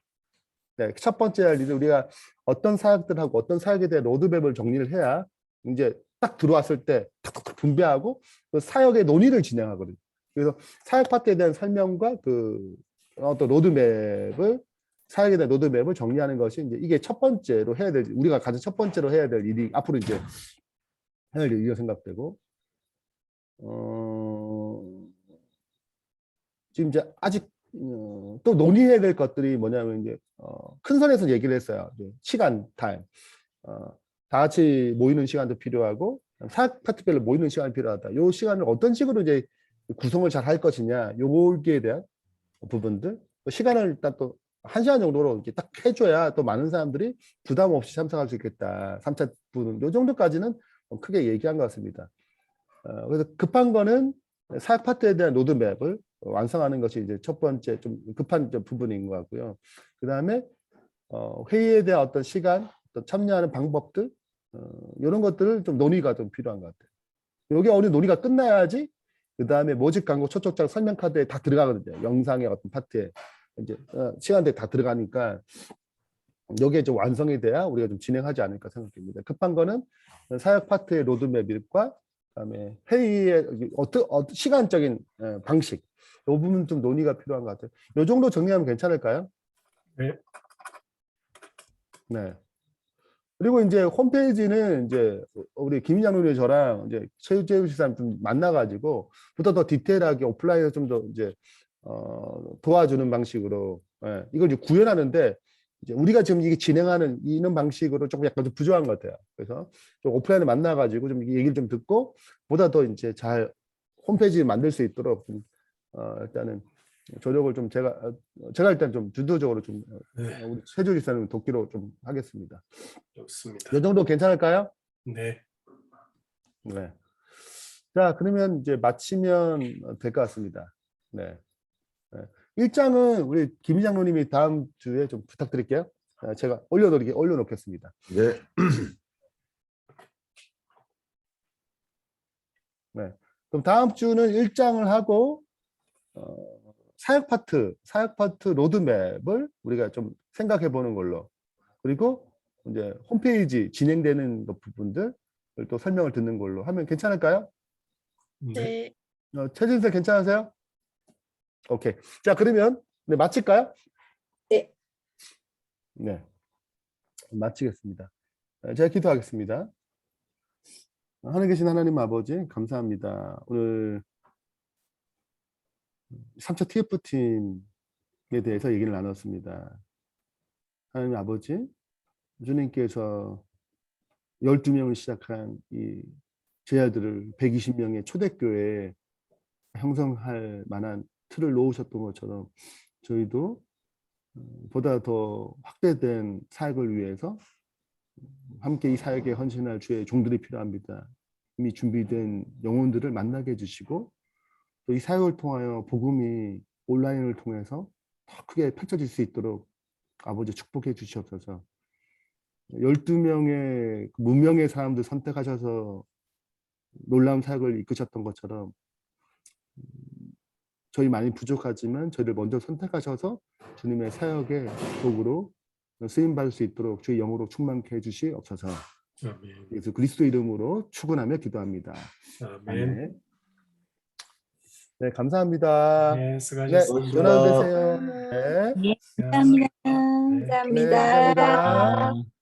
네, 첫 번째 할 일은 우리가 어떤 사역들하고 어떤 사역에 대한 로드맵을 정리를 해야 이제 딱 들어왔을 때 탁탁탁 분배하고 그 사역의 논의를 진행하거든요. 그래서 사역 파트에 대한 설명과 그 어떤 로드맵을 사역에 대한 로드맵을 정리하는 것이 이제 이게 첫 번째로 해야 될 우리가 가장 첫 번째로 해야 될 일이 앞으로 이제 해야 될 일이라고 생각되고 지금 이제 아직 또 논의해야 될 것들이 뭐냐면 이제 큰 선에서 얘기를 했어요. 이제 시간 타임 다 같이 모이는 시간도 필요하고 사역 파트별로 모이는 시간이 필요하다. 이 시간을 어떤 식으로 이제 구성을 잘 할 것이냐 요거에 대한 부분들 시간을 일단 또 1시간 정도로 이렇게 딱 해줘야 또 많은 사람들이 부담 없이 참석할 수 있겠다. 3차 부분 요 정도까지는 크게 얘기한 것 같습니다. 그래서 급한 거는 사역 파트에 대한 로드맵을 완성하는 것이 이제 첫 번째 좀 급한 부분인 것 같고요. 그 다음에 회의에 대한 어떤 시간, 또 참여하는 방법들 이런 것들을 좀 논의가 좀 필요한 것 같아요. 여기 어느 논의가 끝나야지 그 다음에 모집 광고, 초청장, 설명 카드에 다 들어가거든요. 영상의 어떤 파트에 이제 시간대에 다 들어가니까 여기에 좀 완성이 돼야 우리가 좀 진행하지 않을까 생각됩니다. 급한 거는 사역 파트의 로드맵과 그다음에 회의의 시간적인 방식 이 부분 좀 논의가 필요한 것 같아요. 이 정도 정리하면 괜찮을까요? 네. 네. 그리고 이제 홈페이지는 이제 우리 김인장 누님 저랑 이제 최재우 시사님 좀 만나가지고 보다 더 디테일하게 오프라인에서 좀 더 이제 도와주는 방식으로 이걸 이제 구현하는데 이제 우리가 지금 이게 진행하는 이런 방식으로 조금 약간 좀 부족한 것 같아요. 그래서 좀 오프라인에 만나가지고 좀 얘기를 좀 듣고 보다 더 이제 잘 홈페이지 만들 수 있도록 좀 일단은 조력을 좀 제가 일단 좀 주도적으로 좀 네. 우리 최재우 시사님 돕기로 좀 하겠습니다. 좋습니다. 이 정도 괜찮을까요? 네. 네. 자, 그러면 이제 마치면 될 것 같습니다. 네. 네. 일장은 우리 김희장 누님이 다음 주에 좀 부탁드릴게요. 제가 올려놓겠습니다. 네. 네. 그럼 다음 주는 일장을 하고 사역 파트 로드맵을 우리가 좀 생각해 보는 걸로, 그리고 이제 홈페이지 진행되는 부분들 또 설명을 듣는 걸로 하면 괜찮을까요? 네. 최진세 괜찮으세요? 오케이. 자, 그러면 네, 마칠까요? 네. 네. 마치겠습니다. 제가 기도하겠습니다. 하늘에 계신 하나님 아버지 감사합니다. 오늘 3차 TF팀에 대해서 얘기를 나눴습니다. 하나님 아버지, 주님께서 12명을 시작한 이 제자들을 120명의 초대교회에 형성할 만한 틀을 놓으셨던 것처럼 저희도 보다 더 확대된 사역을 위해서 함께 이 사역에 헌신할 주의 종들이 필요합니다. 이미 준비된 영혼들을 만나게 해주시고 또 이 사역을 통하여 복음이 온라인을 통해서 더 크게 펼쳐질 수 있도록 아버지 축복해 주시옵소서. 12명의 무명의 사람들 선택하셔서 놀라운 사역을 이끄셨던 것처럼 저희 많이 부족하지만 저희를 먼저 선택하셔서 주님의 사역의 도구로 쓰임받을 수 있도록 주의 영으로 충만케 해주시옵소서. 아멘. 예수 그리스도 이름으로 축원하며 기도합니다. 아멘. 네, 감사합니다. 네, 네, 수고하셨습니다. 전화 되세요. 네. 네, 감사합니다. 네. 네, 감사합니다. 감사합니다.